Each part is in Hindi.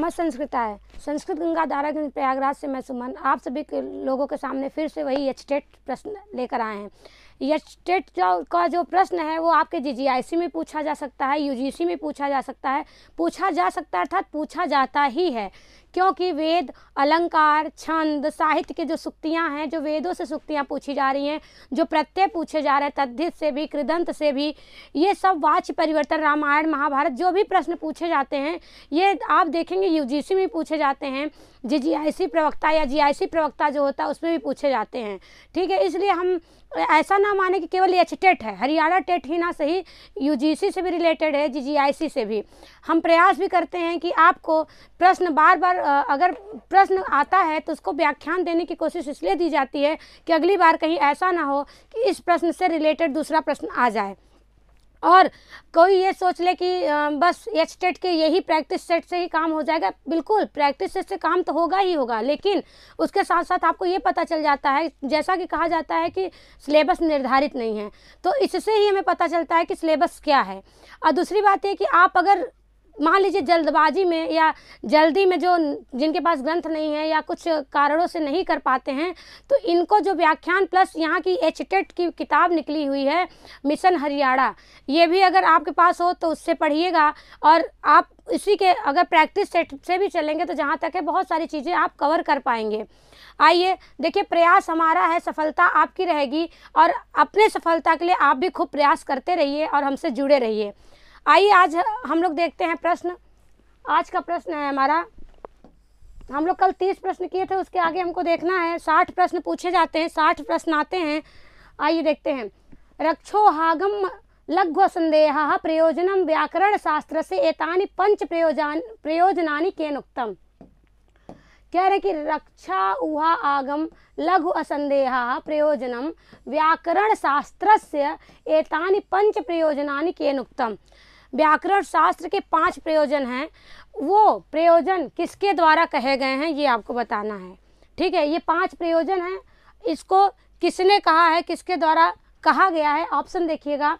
नमः संस्कृताय। संस्कृत गंगा धारागंज प्रयागराज से मैं सुमन आप सभी के लोगों के सामने फिर से वही एचटेट प्रश्न लेकर आए हैं। एचटेट का जो प्रश्न है वो आपके जीजीआईसी में पूछा जा सकता है, यूजीसी में पूछा जा सकता है, अर्थात पूछा जाता ही है, क्योंकि वेद, अलंकार, छंद, साहित्य के जो सूक्तियाँ हैं, जो वेदों से सूक्तियाँ पूछी जा रही हैं, जो प्रत्यय पूछे जा रहे हैं, तद्धित से भी, कृदंत से भी, ये सब वाच्य परिवर्तन, रामायण, महाभारत, जो भी प्रश्न पूछे जाते हैं ये आप देखेंगे यूजीसी में पूछे जाते हैं, जीजीआईसी प्रवक्ता या जीआईसी प्रवक्ता जो होता है उसमें भी पूछे जाते हैं। ठीक है, इसलिए हम ऐसा ना माने कि केवल एचटेट है, हरियाणा टेट ही ना सही, यूजीसी से भी रिलेटेड है, जीजीआईसी से भी। हम प्रयास भी करते हैं कि आपको प्रश्न बार बार अगर प्रश्न आता है तो उसको व्याख्यान देने की कोशिश इसलिए दी जाती है कि अगली बार कहीं ऐसा ना हो कि इस प्रश्न से रिलेटेड दूसरा प्रश्न आ जाए और कोई ये सोच ले कि बस एचटेट के यही प्रैक्टिस सेट से ही काम हो जाएगा। बिल्कुल प्रैक्टिस सेट से काम तो होगा ही होगा, लेकिन उसके साथ साथ आपको ये पता चल जाता है, जैसा कि कहा जाता है कि सिलेबस निर्धारित नहीं है, तो इससे ही हमें पता चलता है कि सिलेबस क्या है। और दूसरी बात ये कि आप अगर मान लीजिए जल्दबाजी में या जल्दी में जो जिनके पास ग्रंथ नहीं है या कुछ कारणों से नहीं कर पाते हैं, तो इनको जो व्याख्यान प्लस यहाँ की एचटेट की किताब निकली हुई है मिशन हरियाणा, ये भी अगर आपके पास हो तो उससे पढ़िएगा और आप इसी के अगर प्रैक्टिस सेट से भी चलेंगे तो जहाँ तक है बहुत सारी चीज़ें आप कवर कर पाएंगे। आइए देखिए, प्रयास हमारा है, सफलता आपकी रहेगी और अपने सफलता के लिए आप भी खूब प्रयास करते रहिए और हमसे जुड़े रहिए। आइए आज हम लोग देखते हैं प्रश्न। आज का प्रश्न है हमारा, हम लोग कल 30 प्रश्न किए थे, उसके आगे हमको देखना है 60 प्रश्न पूछे जाते हैं, 60 प्रश्न आते हैं। आइए देखते हैं। रक्षोहागम लघ्व संदेह प्रयोजनम व्याकरण शास्त्र से एतानि पंच प्रयोजनानि केन उक्तम। कह रहे कि रक्षा उहा आगम लघु असंदेह प्रयोजनम व्याकरण शास्त्रस्य एतानि पंच प्रयोजनानि केन उक्तम। व्याकरण शास्त्र के 5 प्रयोजन हैं, वो प्रयोजन किसके द्वारा कहे गए हैं ये आपको बताना है। ठीक है, ये 5 प्रयोजन हैं, इसको किसने कहा है, किसके द्वारा कहा गया है। ऑप्शन देखिएगा,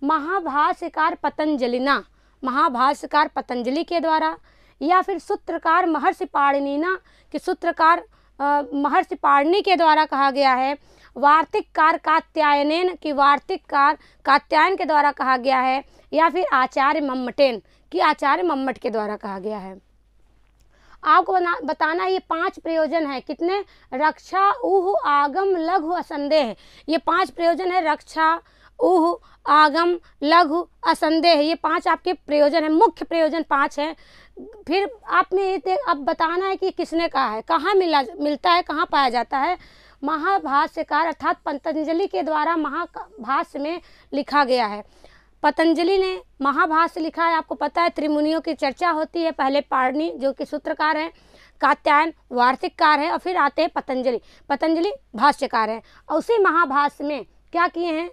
महाभाष्यकार पतंजलिना, महाभाष्यकार पतंजलि के द्वारा, या फिर सूत्रकार महर्षि पाणिनिना कि सूत्रकार महर्षि पाणिनि के द्वारा कहा गया है, वार्तिककार कात्यायनेन कि वार्तिककार कात्यायन के द्वारा कहा गया है, या फिर आचार्य मम्मटेन कि आचार्य मम्मट के द्वारा कहा गया है। आपको बताना ये 5 प्रयोजन है। कितने? रक्षा, ऊह, आगम, लघु, असंदेह, ये 5 प्रयोजन है। रक्षा, ऊह, आगम, लघु, असंदेह, ये 5 आपके प्रयोजन है, मुख्य प्रयोजन 5 हैं। फिर आपने अब बताना है कि किसने कहा है, कहाँ मिलता है, कहाँ पाया जाता है। महाभाष्यकार अर्थात पतंजलि के द्वारा महाभाष्य में लिखा गया है। पतंजलि ने महाभाष्य लिखा है, आपको पता है त्रिमुनियों की चर्चा होती है, पहले पाणिनि जो कि सूत्रकार हैं, कात्यायन वार्तिककार है और फिर आते हैं पतंजलि, पतंजलि भाष्यकार है। और उसी महाभाष्य में क्या किए हैं,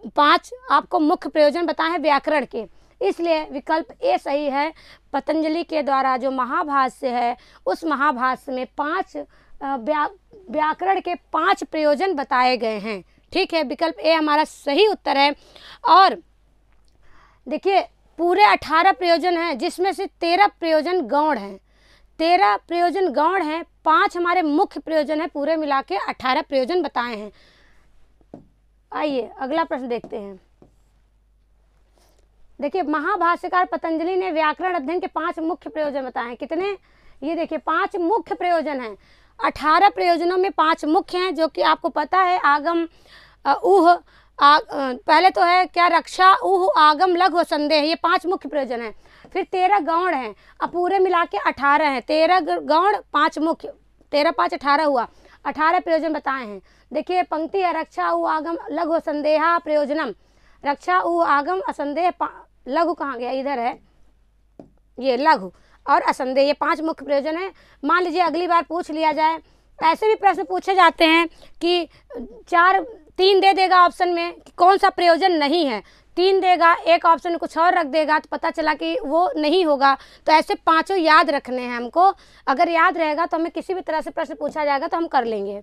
5 आपको मुख्य प्रयोजन बताए हैं व्याकरण के, इसलिए विकल्प ए सही है। पतंजलि के द्वारा जो महाभाष्य है उस महाभाष्य में 5 व्याकरण के 5 प्रयोजन बताए गए हैं। ठीक है, विकल्प ए हमारा सही उत्तर है। और देखिए पूरे 18 प्रयोजन हैं, जिसमें से 13 प्रयोजन गौण हैं, 13 प्रयोजन गौण हैं, 5 हमारे मुख्य प्रयोजन हैं, पूरे मिला के 18 प्रयोजन बताए हैं। आइए अगला प्रश्न देखते हैं। देखिए महाभाष्यकार पतंजलि ने व्याकरण अध्ययन के 5 मुख्य प्रयोजन बताए हैं। कितने? ये देखिए 5 मुख्य प्रयोजन हैं। 18 प्रयोजनों में 5 मुख्य हैं, जो कि आपको पता है आगम, ऊह, पहले तो है क्या, रक्षा, ऊह, आगम, लघु, संदेह, ये 5 मुख्य प्रयोजन हैं। फिर 13 गौण हैं, अब पूरे मिला के 18 हैं। 13 गौण, 5 मुख्य, 13 5 18 हुआ, 18 प्रयोजन बताए हैं। देखिए पंक्ति है, रक्षा उ आगम लघु असंदेहा प्रयोजनम, रक्षा उ आगम असंदेह, लघु कहाँ गया, इधर है ये लघु और असंदेह, ये 5 मुख्य प्रयोजन है। मान लीजिए अगली बार पूछ लिया जाए, ऐसे भी प्रश्न पूछे जाते हैं कि 3 दे देगा ऑप्शन में कि कौन सा प्रयोजन नहीं है, 3 देगा, एक ऑप्शन में कुछ और रख देगा तो पता चला कि वो नहीं होगा। तो ऐसे 5 याद रखने हैं हमको, अगर याद रहेगा तो हमें किसी भी तरह से प्रश्न पूछा जाएगा तो हम कर लेंगे।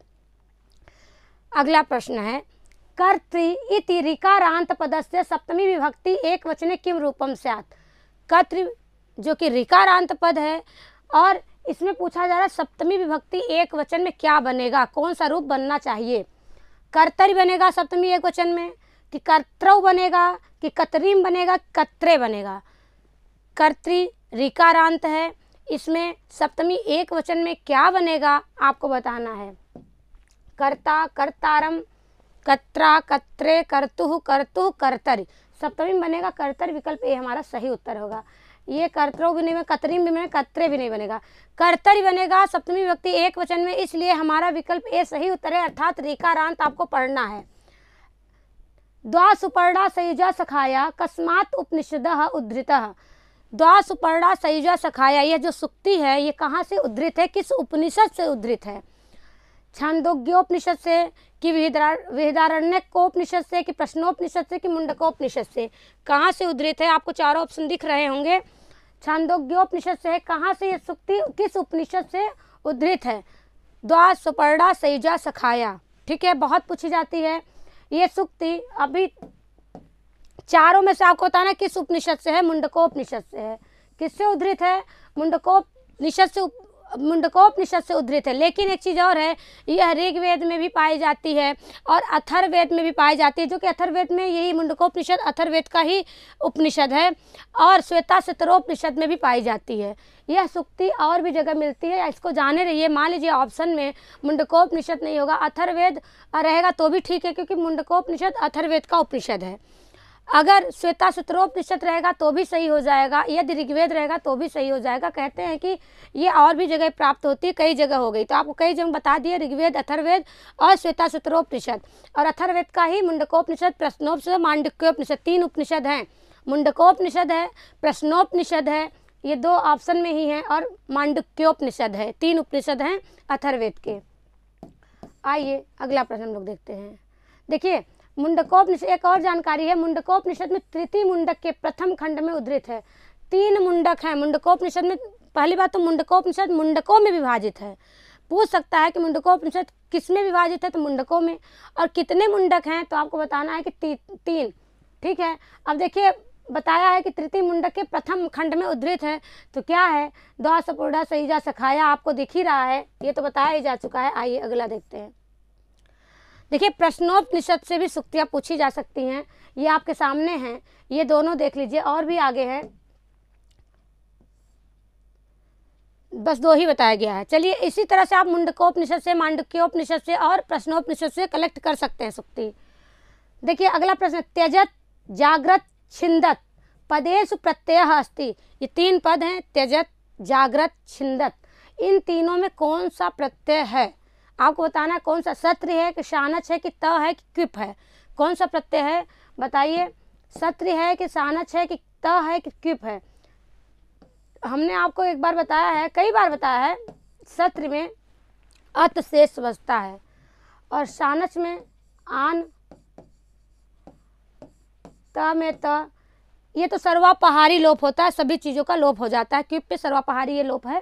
अगला प्रश्न है, कर्तृ इति ऋकारांत पदस्य सप्तमी विभक्ति एक वचने किम रूपम स्यात्। कर्तृ जो कि ऋकारांत पद है और इसमें पूछा जा रहा है सप्तमी विभक्ति एक वचन में क्या बनेगा, कौन सा रूप बनना चाहिए। कर्तरी बनेगा सप्तमी एक वचन में, कि कर्त्रौ बनेगा, कि कतरीम बनेगा, कत्रे बनेगा। कर्त्री ऋकारांत है, इसमें सप्तमी एक वचन में क्या बनेगा आपको बताना है। कर्ता, कर्तारम, कत्रा, कत्रे, कर्तुः, कर्तुः, कर्तरि। सप्तमी बनेगा कर्तरि, विकल्प ए हमारा सही उत्तर होगा। ये कर्तरो भी नहीं बनेगा, कतरीम भी बनेगा, कत्रे भी नहीं बनेगा, कर्तरि बनेगा सप्तमी विभक्ति एक वचन में, इसलिए हमारा विकल्प ए सही उत्तर है, अर्थात ऋकारांत आपको पढ़ना है। द्वा सुपर्णा सयुजा सखाया कस्मात् उपनिषदः उद्धृतः। द्वा सुपर्णा सयुजा सखाया, यह जो सुक्ति है ये कहाँ से उद्धृत है, किस उपनिषद से उद्धृत है। छांदोग्योपनिषद से, कि विहिदारण्यकोपनिषद से, कि प्रश्नोपनिषद से, कि मुंडकोपनिषद से। कहाँ से उद्धृत है, आपको चारों ऑप्शन दिख रहे होंगे। छांदोग्योपनिषद से। कहाँ से ये सुक्ति किस उपनिषद से उद्धृत है। द्वा सुपर्णा सयुजा सखाया, ठीक है, बहुत पूछी जाती है ये सुक्ति। अभी चारों में से आपको बताना किस उपनिषद से है, मुंडकोपनिषद से है। किससे उद्धृत है, मुंडकोपनिषद से उद्धृत है। लेकिन एक चीज़ और है, यह ऋग्वेद में भी पाई जाती है और अथर्ववेद में भी पाई जाती है, जो कि अथर्ववेद में यही मुंडकोपनिषद अथर्ववेद का ही उपनिषद है, और श्वेताशतरोपनिषद में भी पाई जाती है। यह सुक्ति और भी जगह मिलती है, इसको जाने रहिए। मान लीजिए ऑप्शन में मुंडकोपनिषद नहीं होगा, अथर्ववेद रहेगा तो भी ठीक है, क्योंकि मुंडकोपनिषद अथर्ववेद का उपनिषद है। अगर श्वेताशतरोपनिषद रहेगा तो भी सही हो जाएगा, यदि ऋग्वेद रहेगा तो भी सही हो जाएगा। कहते हैं कि ये और भी जगह प्राप्त होती है, कई जगह हो गई, तो आपको कई जगह बता दिए, ऋग्वेद, अथर्ववेद और श्वेताशतरोपनिषद। और अथर्ववेद का ही मुंडकोपनिषद, प्रश्नोपनिषद, मांडुक्योपनिषद, 3 उपनिषद हैं। मुंडकोपनिषद है, प्रश्नोपनिषद है, ये 2 ऑप्शन में ही हैं, और मांडुक्योपनिषद है, 3 उपनिषद हैं अथर्ववेद के। आइए अगला प्रश्न हम लोग देखते हैं। देखिए मुंडकोपनिषद, एक और जानकारी है, मुंडकोपनिषद में तृतीय मुंडक के प्रथम खंड में उद्धृत है। 3 मुंडक हैं मुंडकोपनिषद में। पहली बात तो मुंडकोपनिषद मुंडकों में विभाजित है। पूछ सकता है कि मुंडकोपनिषद किस में विभाजित है, तो मुंडकों में। और कितने मुंडक हैं, तो आपको बताना है कि 3, ठीक है। अब देखिए बताया है कि तृतीय मुंडक के प्रथम खंड में उद्धृत है, तो क्या है, द्वा सुपर्णा सयुजा सखाया, आपको दिख ही रहा है, ये तो बताया ही जा चुका है। आइए अगला देखते हैं। देखिए प्रश्नोपनिषद से भी सुक्तियाँ पूछी जा सकती हैं, ये आपके सामने हैं, ये दोनों देख लीजिए, और भी आगे है, बस 2 ही बताया गया है। चलिए इसी तरह से आप मुंडकोपनिषद से, मांडुक्योपनिषद से और प्रश्नोपनिषद से कलेक्ट कर सकते हैं सुक्ति। देखिए अगला प्रश्न, त्यजत, जागृत, छिंदत पदेषु प्रत्ययः अस्ति। ये 3 पद हैं, त्यजत, जागृत, छिंदत, इन तीनों में कौन सा प्रत्यय है, आपको बताना है। कौन सा, सत्र है कि शानच है कि त है कि क्विप है, कौन सा प्रत्यय है बताइए। सत्र है कि शानच है कि त है कि क्विप है। हमने आपको एक बार बताया है, कई बार बताया है, सत्र में अत शेष बचता है और शानच में आन, त में त, ये तो सर्वापहारी लोप होता है, सभी चीज़ों का लोप हो जाता है, क्विप पे सर्वापहारी ये लोप है।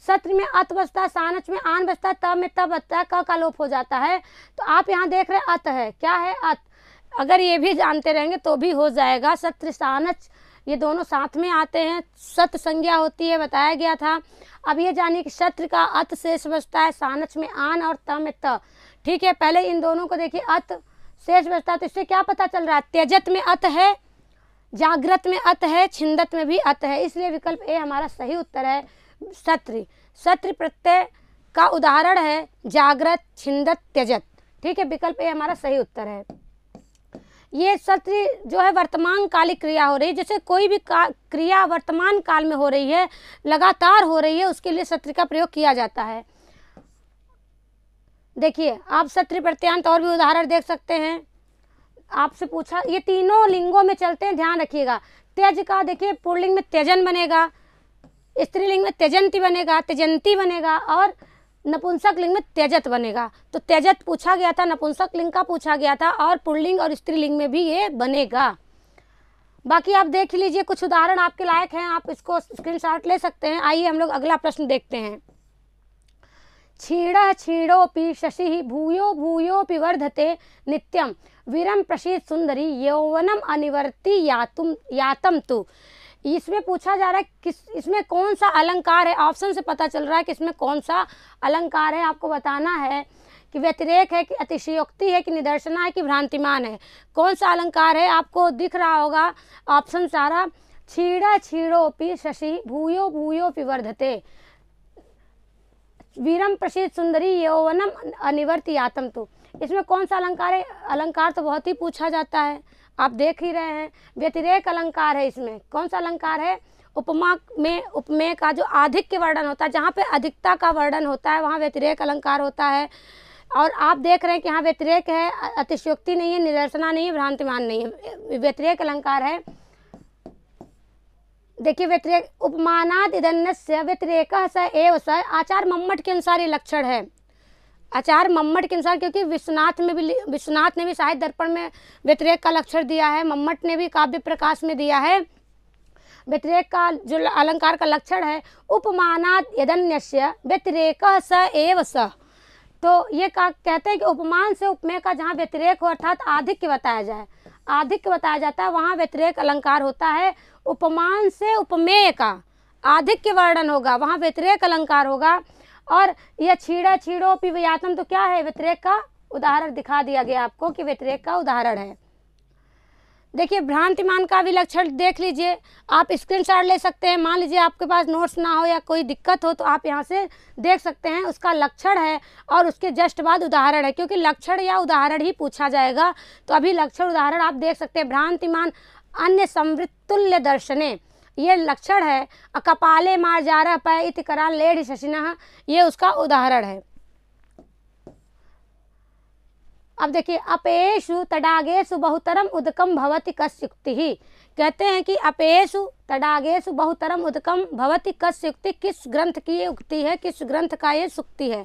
सत्र में अत बचता है, सानच में आन बचता है, त में त बचता है, क का लोप हो जाता है। तो आप यहाँ देख रहे हैं अत है, क्या है, अत। अगर ये भी जानते रहेंगे तो भी हो जाएगा। सत्र सानच ये दोनों साथ में आते हैं, सत संज्ञा होती है, बताया गया था। अब ये जानिए कि सत्र का अत शेष बचता है, सानच में आन और त में त, ठीक है। पहले इन दोनों को देखिए, अत शेष बचता है, तो इससे क्या पता चल रहा है, त्यजत में अत है, जागृत में अत है, छिंदत में भी अत है, इसलिए विकल्प ए हमारा सही उत्तर है। सत्र, सत्र प्रत्यय का उदाहरण है जागृत, छिंदत, त्यजत, ठीक है, विकल्प ए हमारा सही उत्तर है। ये सत्र जो है वर्तमान कालिक क्रिया हो रही है, जैसे कोई भी क्रिया वर्तमान काल में हो रही है, लगातार हो रही है, उसके लिए सत्र का प्रयोग किया जाता है। देखिए आप सत्र प्रत्यांत और भी उदाहरण देख सकते हैं। आपसे पूछा, ये तीनों लिंगों में चलते हैं, ध्यान रखिएगा। त्यज का देखिए पुल्लिंग में त्यजन बनेगा, स्त्रीलिंग में त्यजंती बनेगा, त्यजंती बनेगा, और नपुंसक लिंग में त्यजत बनेगा। तो त्यजत पूछा गया था, नपुंसक लिंग का पूछा गया था, और पुल्लिंग और स्त्रीलिंग में भी ये बनेगा। बाकी आप देख लीजिए, कुछ उदाहरण आपके लायक हैं, आप इसको स्क्रीनशॉट ले सकते हैं। आइए हम लोग अगला प्रश्न देखते हैं। क्षीणः क्षीणोऽपि शशिः भूयो भूयोऽपि वर्धते नित्यं वीरं प्रसीद सुंदरी यौवनम अनिवर्ति यातम तु। इसमें पूछा जा रहा है इसमें कौन सा अलंकार है, ऑप्शन से पता चल रहा है कि इसमें कौन सा अलंकार है। आपको बताना है कि व्यतिरेक है कि अतिशयोक्ति है कि निदर्शना है कि भ्रांतिमान है। कौन सा अलंकार है, आपको दिख रहा होगा ऑप्शन सारा। क्षीण क्षीणोपि शशि भूयो भूयोपि वर्धते, वीरम प्रसिद्ध सुंदरी यौवनम अनिवर्तियातम तु। इसमें कौन सा अलंकार है, अलंकार तो बहुत ही पूछा जाता है, आप देख ही रहे हैं। व्यतिरेक अलंकार है। इसमें कौन सा अलंकार है, उपमा में उपमेय का जो आधिक्य वर्णन होता है, जहाँ पे अधिकता का वर्णन होता है वहाँ व्यतिरेक अलंकार होता है। और आप देख रहे हैं कि यहाँ व्यतिरेक है, अतिशयोक्ति नहीं है, निदर्शना नहीं है, भ्रांतिमान नहीं है, व्यतिरेक अलंकार है। देखिए व्यतिरेक उपमानाद इदन्यस्य व्यतिरेकः स एव स, आचार्य मम्मट के अनुसार ये लक्षण है। आचार्य मम्मट के अनुसार, क्योंकि विश्वनाथ ने भी साहित्य दर्पण में व्यतिरेक का लक्षण दिया है, मम्मट ने भी काव्य प्रकाश में दिया है। व्यतिरेक का जो अलंकार का लक्षण है, उपमानाद यदन्यस्य व्यतिरेकः स एव स। तो ये कहते हैं कि उपमान से उपमेय का जहाँ व्यतिरेक हो अर्थात आधिक्य बताया जाए, आधिक्य बताया जाता है, वहाँ व्यतिरेक अलंकार होता है। उपमान से उपमेय का आधिक्य वर्णन होगा, वहाँ व्यतिरेक अलंकार होगा। और यह क्षीण क्षीणोपि वियातम, तो क्या है, व्यतिरेक का उदाहरण दिखा दिया गया आपको कि व्यतिरेक का उदाहरण है। देखिए भ्रांतिमान का भी लक्षण देख लीजिए, आप स्क्रीनशॉट ले सकते हैं। मान लीजिए आपके पास नोट्स ना हो या कोई दिक्कत हो तो आप यहाँ से देख सकते हैं, उसका लक्षण है और उसके जस्ट बाद उदाहरण है, क्योंकि लक्षण या उदाहरण ही पूछा जाएगा। तो अभी लक्षण उदाहरण आप देख सकते हैं। भ्रांतिमान अन्य संवृत्तुल्य दर्शने, ये लक्षण है। कपाले मार्जारः पय इति कराल लेढ़ शशिनः, ये उसका उदाहरण है। अब देखिए अपेषु तडागेषु बहुतरम उदकम भवति कस्युक्तिः, कहते हैं कि अपेषु तडागेषु बहुतरम उदकम भवति कस्युक्ति, किस ग्रंथ की ये उक्ति है, किस ग्रंथ का ये सुक्ति है।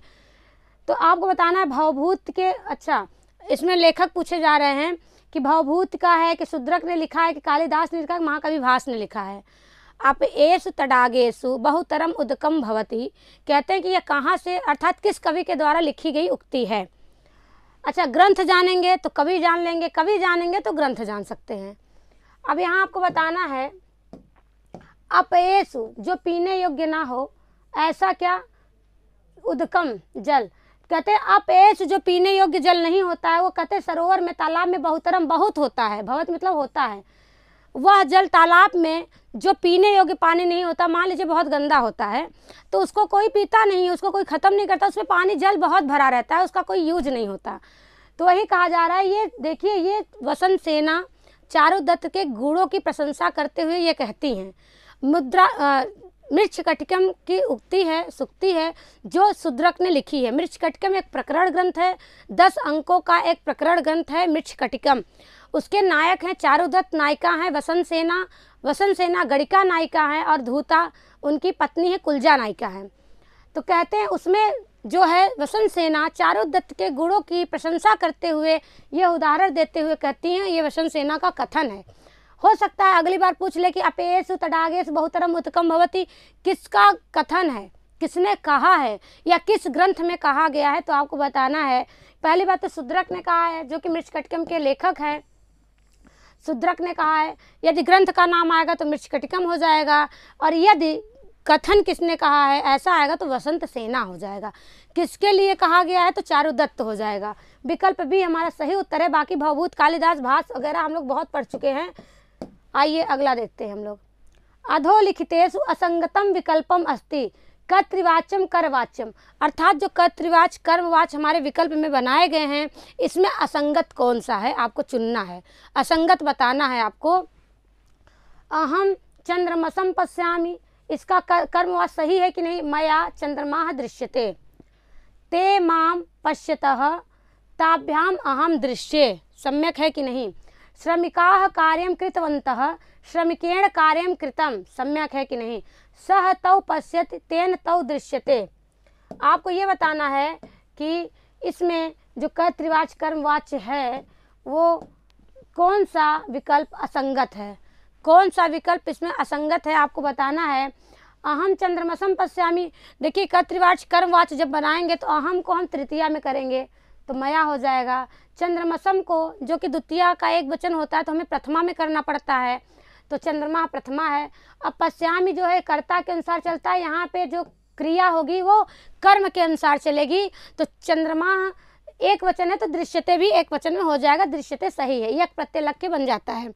तो आपको बताना है भवभूत के, अच्छा इसमें लेखक पूछे जा रहे हैं कि भवभूत का है कि शूद्रक ने लिखा है कि कालिदास ने लिखा है, महाकवि भास ने लिखा है। अपेषु तडागेषु बहुतरम उदकम भवति, कहते हैं कि यह कहाँ से अर्थात किस कवि के द्वारा लिखी गई उक्ति है। अच्छा ग्रंथ जानेंगे तो कवि जान लेंगे, कवि जानेंगे तो ग्रंथ जान सकते हैं। अब यहाँ आपको बताना है अपेषु, जो पीने योग्य ना हो, ऐसा क्या, उदकम जल, कहते हैं अपेषु जो पीने योग्य जल नहीं होता है, वो कहते हैं सरोवर में तालाब में बहुतरम बहुत होता है, भवत मतलब होता है, वह जल तालाब में जो पीने योग्य पानी नहीं होता, मान लीजिए बहुत गंदा होता है तो उसको कोई पीता नहीं, उसको कोई ख़त्म नहीं करता, उसमें पानी जल बहुत भरा रहता है, उसका कोई यूज नहीं होता। तो वही कहा जा रहा है। ये देखिए ये वसंत सेना चारुदत्त के गुणों की प्रशंसा करते हुए ये कहती हैं। मृच्छकटिकम की उक्ति है, सुक्ति है, जो शूद्रक ने लिखी है। मृच्छकटिकम एक प्रकरण ग्रंथ है, 10 अंकों का एक प्रकरण ग्रंथ है मृच्छकटिकम। उसके नायक हैं चारुदत्त, नायिका हैं वसंत सेना, वसंत सेना गणिका नायिका हैं और धूता उनकी पत्नी है, कुलजा नायिका है। तो कहते हैं उसमें जो है वसंत सेना चारुदत्त के गुणों की प्रशंसा करते हुए यह उदाहरण देते हुए कहती हैं, ये वसंत सेना का कथन है। हो सकता है अगली बार पूछ ले कि अपेषु तडागेषु बहुतरम उदकम भवति किसका कथन है, किसने कहा है या किस ग्रंथ में कहा गया है, तो आपको बताना है। पहली बात तो शूद्रक ने कहा है, जो कि मृच्छकटिकम के लेखक हैं, शूद्रक ने कहा है। यदि ग्रंथ का नाम आएगा तो मृच्छकटिकम हो जाएगा, और यदि कथन किसने कहा है ऐसा आएगा तो वसंत सेना हो जाएगा। किसके लिए कहा गया है तो चारुदत्त हो जाएगा। विकल्प भी हमारा सही उत्तर है। बाकी भवभूत, कालिदास, भास वगैरह हम लोग बहुत पढ़ चुके हैं। आइए अगला देखते हैं हम लोग। अधोलिखितेषु असंगतम विकल्पम अस्ति कर्तृवाच्यम करवाच्यम, अर्थात जो कर्तृवाच कर्मवाच हमारे विकल्प में बनाए गए हैं, इसमें असंगत कौन सा है आपको चुनना है, असंगत बताना है आपको। अहम चंद्रमसम पश्यामि, इसका कर्मवाच सही है कि नहीं। मया चंद्रमा दृश्यते, ते माम पश्यतः ताभ्याम अहम दृश्ये, सम्यक है कि नहीं। श्रमिकाः कार्यं कृतवन्तः, श्रमिकेण कार्यं कृतं, सम्यक है कि नहीं। सह तौ पश्यति तेन तौ दृश्यते, आपको ये बताना है कि इसमें जो कर्तृवाच कर्मवाच्य है वो कौन सा विकल्प असंगत है, कौन सा विकल्प इसमें असंगत है आपको बताना है। अहम चंद्रमसम पश्यामि, देखिए कर्तृवाच कर्मवाच्य जब बनाएंगे तो अहम को हम तृतीया में करेंगे तो मया हो जाएगा। चंद्रमसम को जो कि द्वितीया का एक वचन होता है तो हमें प्रथमा में करना पड़ता है। तो चंद्रमा प्रथमा है। अब पश्यामी जो है कर्ता के अनुसार चलता है, यहाँ पे जो क्रिया होगी वो कर्म के अनुसार चलेगी। तो चंद्रमा एक वचन है तो दृश्यते भी एक वचन में हो जाएगा, दृश्यते सही है, यक प्रत्यय लग के बन जाता है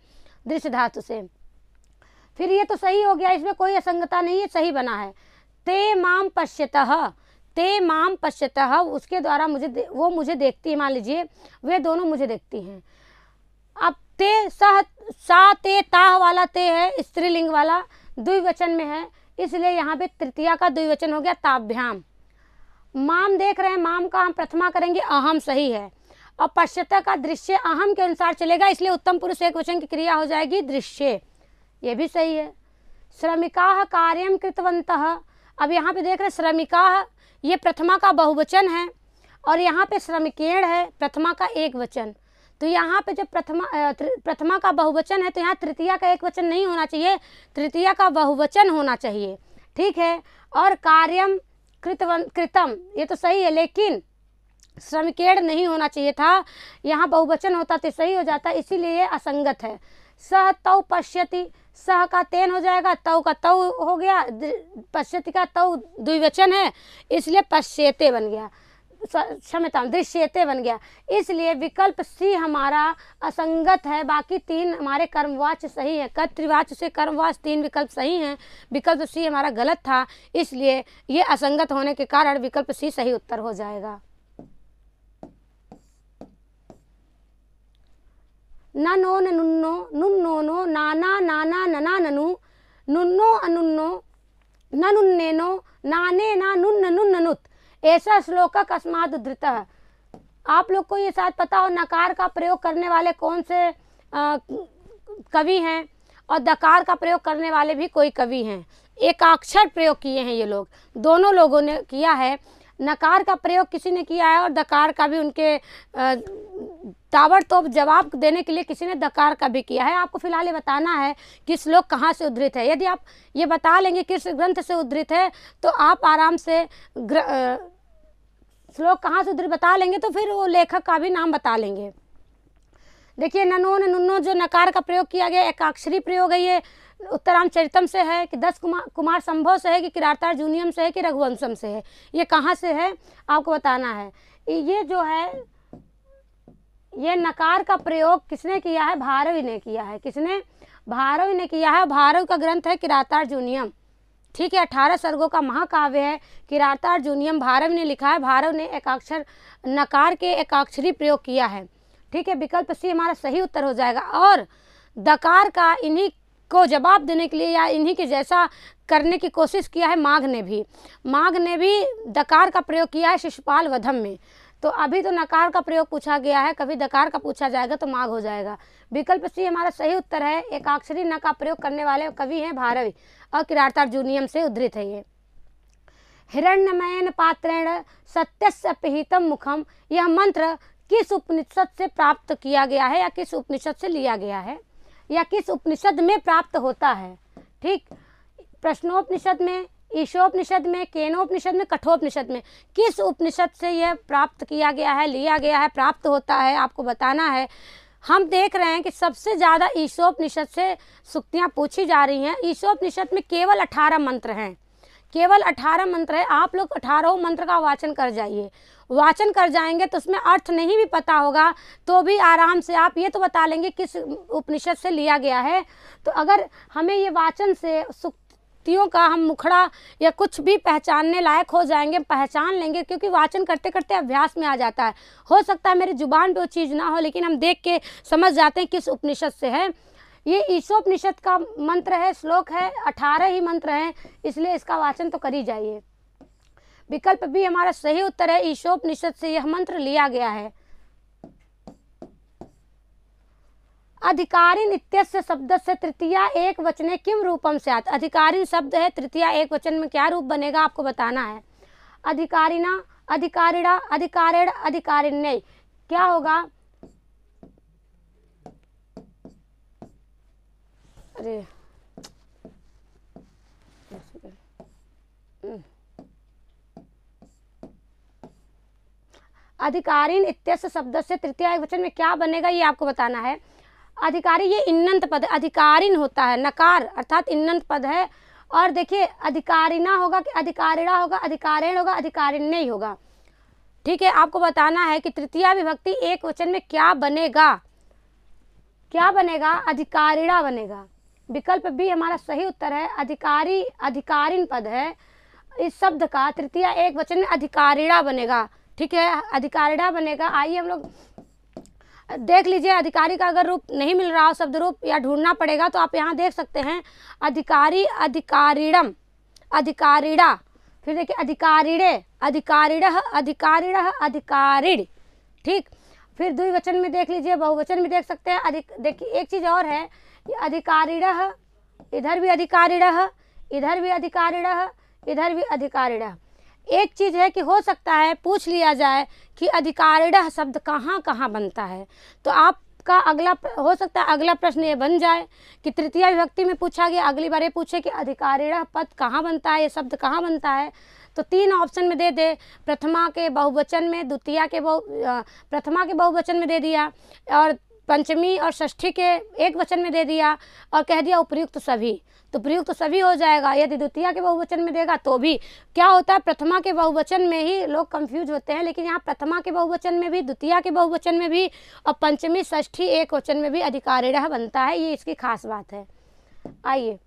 दृश्य धातु से। फिर ये तो सही हो गया, इसमें कोई असंगता नहीं है, सही बना है। ते माम पश्यतः, ते माम पश्यतः, उसके द्वारा मुझे वो मुझे देखती है, मान लीजिए वे दोनों मुझे देखती हैं। अब ते सह सा ते ताह वाला ते है, स्त्रीलिंग वाला द्विवचन में है, इसलिए यहाँ पे तृतीया का द्विवचन हो गया ताभ्याम। माम देख रहे हैं, माम का हम प्रथमा करेंगे, अहम सही है। और पश्यता का दृश्य अहम के अनुसार चलेगा, इसलिए उत्तम पुरुष एक वचन की क्रिया हो जाएगी दृश्य, ये भी सही है। श्रमिकाः कार्यं कृतवन्तः, अब यहाँ पे देख रहे हैं श्रमिकाः ये प्रथमा का बहुवचन है और यहाँ पे श्रमिकेण है प्रथमा का एक वचन। तो यहाँ पे जब प्रथमा का बहुवचन है तो यहाँ तृतीया का एक वचन नहीं होना चाहिए, तृतीया का बहुवचन होना चाहिए, ठीक है। और कार्यम कृतम ये तो सही है, लेकिन श्रमिकेण नहीं होना चाहिए था, यहाँ बहुवचन होता तो सही हो जाता, इसीलिए ये असंगत है। सह तौ पश्यति, सह का तेन हो जाएगा, तौ का तौ हो गया, पश्यति का तौ द्विवचन है इसलिए पश्यते बन गया, क्षमता दृश्यते बन गया। इसलिए विकल्प सी हमारा असंगत है, बाकी तीन हमारे कर्मवाच्य सही है। कर्तृवाच्य से कर्मवाच्य तीन विकल्प सही हैं, विकल्प सी हमारा गलत था, इसलिए ये असंगत होने के कारण विकल्प सी सही उत्तर हो जाएगा। न नो न नुन्नो नुन्नो नो नाना नाना नना ननु नुन्नो अनुन्नो न नुन्नेनो नाने ना नुन्न नुन्न नुत, ऐसा श्लोक कस्मात् उद्धृत है। आप लोग को ये शायद पता हो नकार का प्रयोग करने वाले कौन से कवि हैं और दकार का प्रयोग करने वाले भी कोई कवि हैं। एकाक्षर प्रयोग किए हैं ये लोग, दोनों लोगों ने किया है। नकार का प्रयोग किसी ने किया है और दकार का भी, उनके ताबड़तोड़ जवाब देने के लिए किसी ने दकार का भी किया है। आपको फिलहाल ये बताना है कि श्लोक कहाँ से उद्धृत है। यदि आप ये बता लेंगे किस ग्रंथ से उद्धृत है तो आप आराम से श्लोक कहाँ से उद्धृत बता लेंगे तो फिर वो लेखक का भी नाम बता लेंगे। देखिए ननो न नुन्नो जो नकार का प्रयोग किया गया एकाक्षरी प्रयोग है, ये उत्तराम चरितम से है कि 10 कुमार संभव से है कि किरातार्जुनीयम से है कि रघुवंशम से है, ये कहाँ से है आपको बताना है। ये जो है ये नकार का प्रयोग किसने किया है, भारवी ने किया है। किसने, भारवी ने किया है। भारवी का ग्रंथ है किरातार्जुनीयम, ठीक है, 18 सर्गों का महाकाव्य है किरातार्जुनीयम, भारवी ने लिखा है। भारवी ने एकाक्षर नकार के एकाक्षरी प्रयोग किया है, ठीक है। विकल्प सी हमारा सही उत्तर हो जाएगा। और दकार का इन्हीं को जवाब देने के लिए या इन्हीं के जैसा करने की कोशिश किया है माघ ने भी दकार का प्रयोग किया है शिशुपाल वधम में। तो अभी तो नकार का प्रयोग पूछा गया है, कभी दकार का पूछा जाएगा तो माघ हो जाएगा। विकल्प सी हमारा सही उत्तर है। एकाक्षरी न का प्रयोग करने वाले कवि हैं भारवी और किरातार्जुनीयम से उद्धृत है ये। हिरण्यमयन पात्रेण सत्यस्य पिहितम मुखम, यह मंत्र किस उपनिषद से प्राप्त किया गया है या किस उपनिषद से लिया गया है या किस उपनिषद में प्राप्त होता है, ठीक। प्रश्नोपनिषद में, ईशोपनिषद में, केनोपनिषद में, कठोपनिषद में, किस उपनिषद से यह प्राप्त किया गया है, लिया गया है, प्राप्त होता है, आपको बताना है। हम देख रहे हैं कि सबसे ज़्यादा ईशोपनिषद से सूक्तियाँ पूछी जा रही हैं। ईशोपनिषद में केवल 18 मंत्र हैं, केवल 18 मंत्र है। आप लोग 18 मंत्र का वाचन कर जाइए, वाचन कर जाएंगे तो उसमें अर्थ नहीं भी पता होगा तो भी आराम से आप ये तो बता लेंगे किस उपनिषद से लिया गया है। तो अगर हमें ये वाचन से सूक्तियों का हम मुखड़ा या कुछ भी पहचानने लायक हो जाएंगे, पहचान लेंगे, क्योंकि वाचन करते करते अभ्यास में आ जाता है। हो सकता है मेरी जुबान पे वो चीज़ ना हो लेकिन हम देख के समझ जाते हैं किस उपनिषद से है। ये ईशोपनिषद का मंत्र है, श्लोक है, 18 ही मंत्र हैं, इसलिए इसका वाचन तो कर ही जाइए। विकल्प भी हमारा सही उत्तर है, ईशोपनिषद से यह मंत्र लिया गया है। अधिकारिण इत्यस्य शब्द से तृतीया एक वचने किम रूपम स्यात्, अधिकारिण शब्द है, तृतीया एक वचन में क्या रूप बनेगा आपको बताना है। अधिकारिणा, अधिकारिणा, अधिकारिण, अधिकारिण्य, क्या होगा। अरे अधिकारिण इत्यस्य शब्द से तृतीया एक वचन में क्या बनेगा ये आपको बताना है। अधिकारी ये इन्नंत पद है, अधिकारिण होता है, नकार अर्थात इन्नंत पद है। और देखिए अधिकारिणा होगा कि अधिकारिणा होगा, अधिकारिण होगा, अधिकारिण नहीं होगा। ठीक है, आपको बताना है कि तृतीया विभक्ति एक वचन में क्या बनेगा, क्या बनेगा, अधिकारिणा बनेगा। विकल्प बी हमारा सही उत्तर है। अधिकारी अधिकारिण पद है, इस शब्द का तृतीया एक वचन में अधिकारिणा बनेगा। ठीक है, अधिकारिणा बनेगा। आइए हम लोग देख लीजिए, अधिकारी का अगर रूप नहीं मिल रहा हो शब्द रूप या ढूंढना पड़ेगा तो आप यहाँ देख सकते हैं अधिकारी, अधिकारिणम, अधिकारिणा, फिर देखिए अधिकारिणे, अधिकारिणः, अधिकारिणः, अधिकारिण। ठीक, फिर द्विवचन में देख लीजिए, बहुवचन में देख सकते हैं। देखिए एक चीज़ और है, अधिकारिणः, इधर भी अधिकारिणः, इधर भी अधिकारिणः, इधर भी अधिकारिणः। एक चीज़ है कि हो सकता है पूछ लिया जाए कि अधिकारिणः शब्द कहाँ कहाँ बनता है, तो आपका अगला हो सकता है अगला प्रश्न ये बन जाए कि तृतीया विभक्ति में पूछा गया, अगली बार ये पूछे कि अधिकारिणः पद कहाँ बनता है, ये शब्द कहाँ बनता है। तो 3 ऑप्शन में दे दे, प्रथमा के बहुवचन में, द्वितीया के प्रथमा के बहुवचन में दे दिया, और पंचमी और षष्ठी के एक वचन में दे दिया, और कह दिया उपयुक्त सभी, तो प्रयुक्त सभी हो जाएगा। यदि द्वितीया के बहुवचन में देगा तो भी क्या होता है, प्रथमा के बहुवचन में ही लोग कंफ्यूज होते हैं, लेकिन यहाँ प्रथमा के बहुवचन में भी, द्वितीया के बहुवचन में भी, और पंचमी षष्ठी एक वचन में भी अधिकारिणः बनता है। ये इसकी खास बात है। आइए,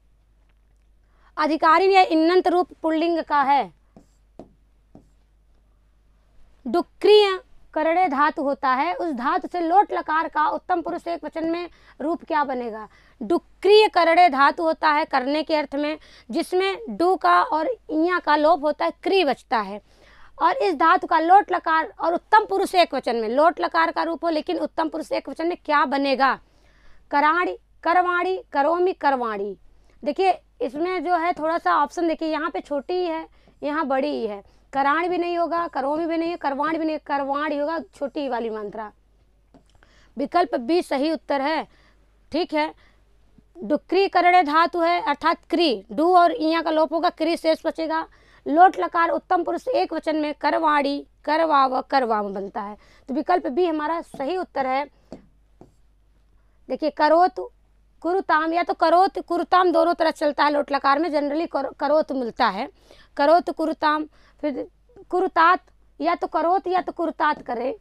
अधिकारी यह इन्नंत रूप पुल्लिंग का है। डुक्रिय करड़े धातु होता है, उस धातु से लोट लकार का उत्तम पुरुष एक वचन में रूप क्या बनेगा। डुक्रिय करड़े धातु होता है करने के अर्थ में, जिसमें डू का और इया का लोप होता है, क्री बचता है। और इस धातु का लोट लकार और उत्तम पुरुष एक वचन में, लोट लकार का रूप हो लेकिन उत्तम पुरुष एक वचन में क्या बनेगा। कराड़ी, करवाड़ी, करोमी, करवाड़ी। देखिए इसमें जो है थोड़ा सा ऑप्शन देखिए, यहाँ पे छोटी ही है, यहाँ बड़ी ही है। कराण भी नहीं होगा, करोमी भी नहीं है, करवाण भी नहीं, करवाण ही होगा, छोटी वाली मात्रा। विकल्प बी सही उत्तर है। ठीक है, डुक्री करड़े धातु है अर्थात क्री, डू और इया का लोप होगा, क्री शेष बचेगा। लोट लकार उत्तम पुरुष एक वचन में करवाड़ी, करवाव, करवाम बनता है, तो विकल्प बी हमारा सही उत्तर है। देखिए करोत, कुरुताम, या तो करोत कुरुताम दोनों तरह चलता है, लोट लकार में जनरली करोत मिलता है, करोत कुरुताम। फिर कुरुतात, या तो करोत या तो कुरुतात करे,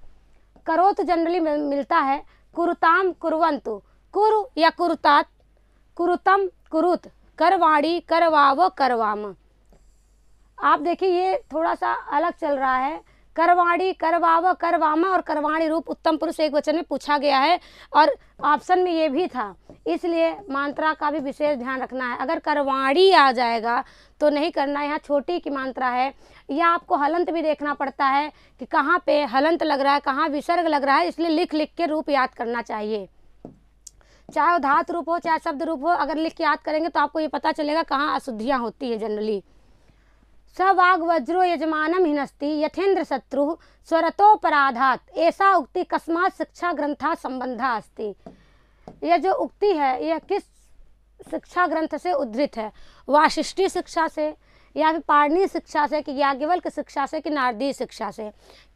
करोत जनरली मिलता है। कुरुताम, कुरुवंतु, कुरु या कुरुतात, कुरुतम, कुरुत, करवाड़ी, करवाव, करवाम। आप देखिए ये थोड़ा सा अलग चल रहा है, करवाड़ी, करवाव, करवामा और करवाणी रूप उत्तम पुरुष एक वचन में पूछा गया है, और ऑप्शन में ये भी था, इसलिए मात्रा का भी विशेष ध्यान रखना है। अगर करवाड़ी आ जाएगा तो नहीं करना, यहाँ छोटी की मात्रा है, या आपको हलंत भी देखना पड़ता है कि कहाँ पे हलंत लग रहा है, कहाँ विसर्ग लग रहा है, इसलिए लिख लिख के रूप याद करना चाहिए। चाहे वो धातु रूप हो चाहे शब्द रूप हो, अगर लिख के याद करेंगे तो आपको ये पता चलेगा कहाँ अशुद्धियाँ होती है जनरली। सवाग वज्रो यजमानम हिनस्ति यथेन्द्र शत्रु स्वरतोपराधात, ऐसा उक्ति कस्मात् शिक्षा ग्रंथा संबंधा अस्ति। यह जो उक्ति है यह किस शिक्षा ग्रंथ से उद्धृत है, वाशिष्ठी शिक्षा से, या फिर पाणिनीय शिक्षा से, कि याज्ञवल्क्य शिक्षा से, कि नारदीय शिक्षा से,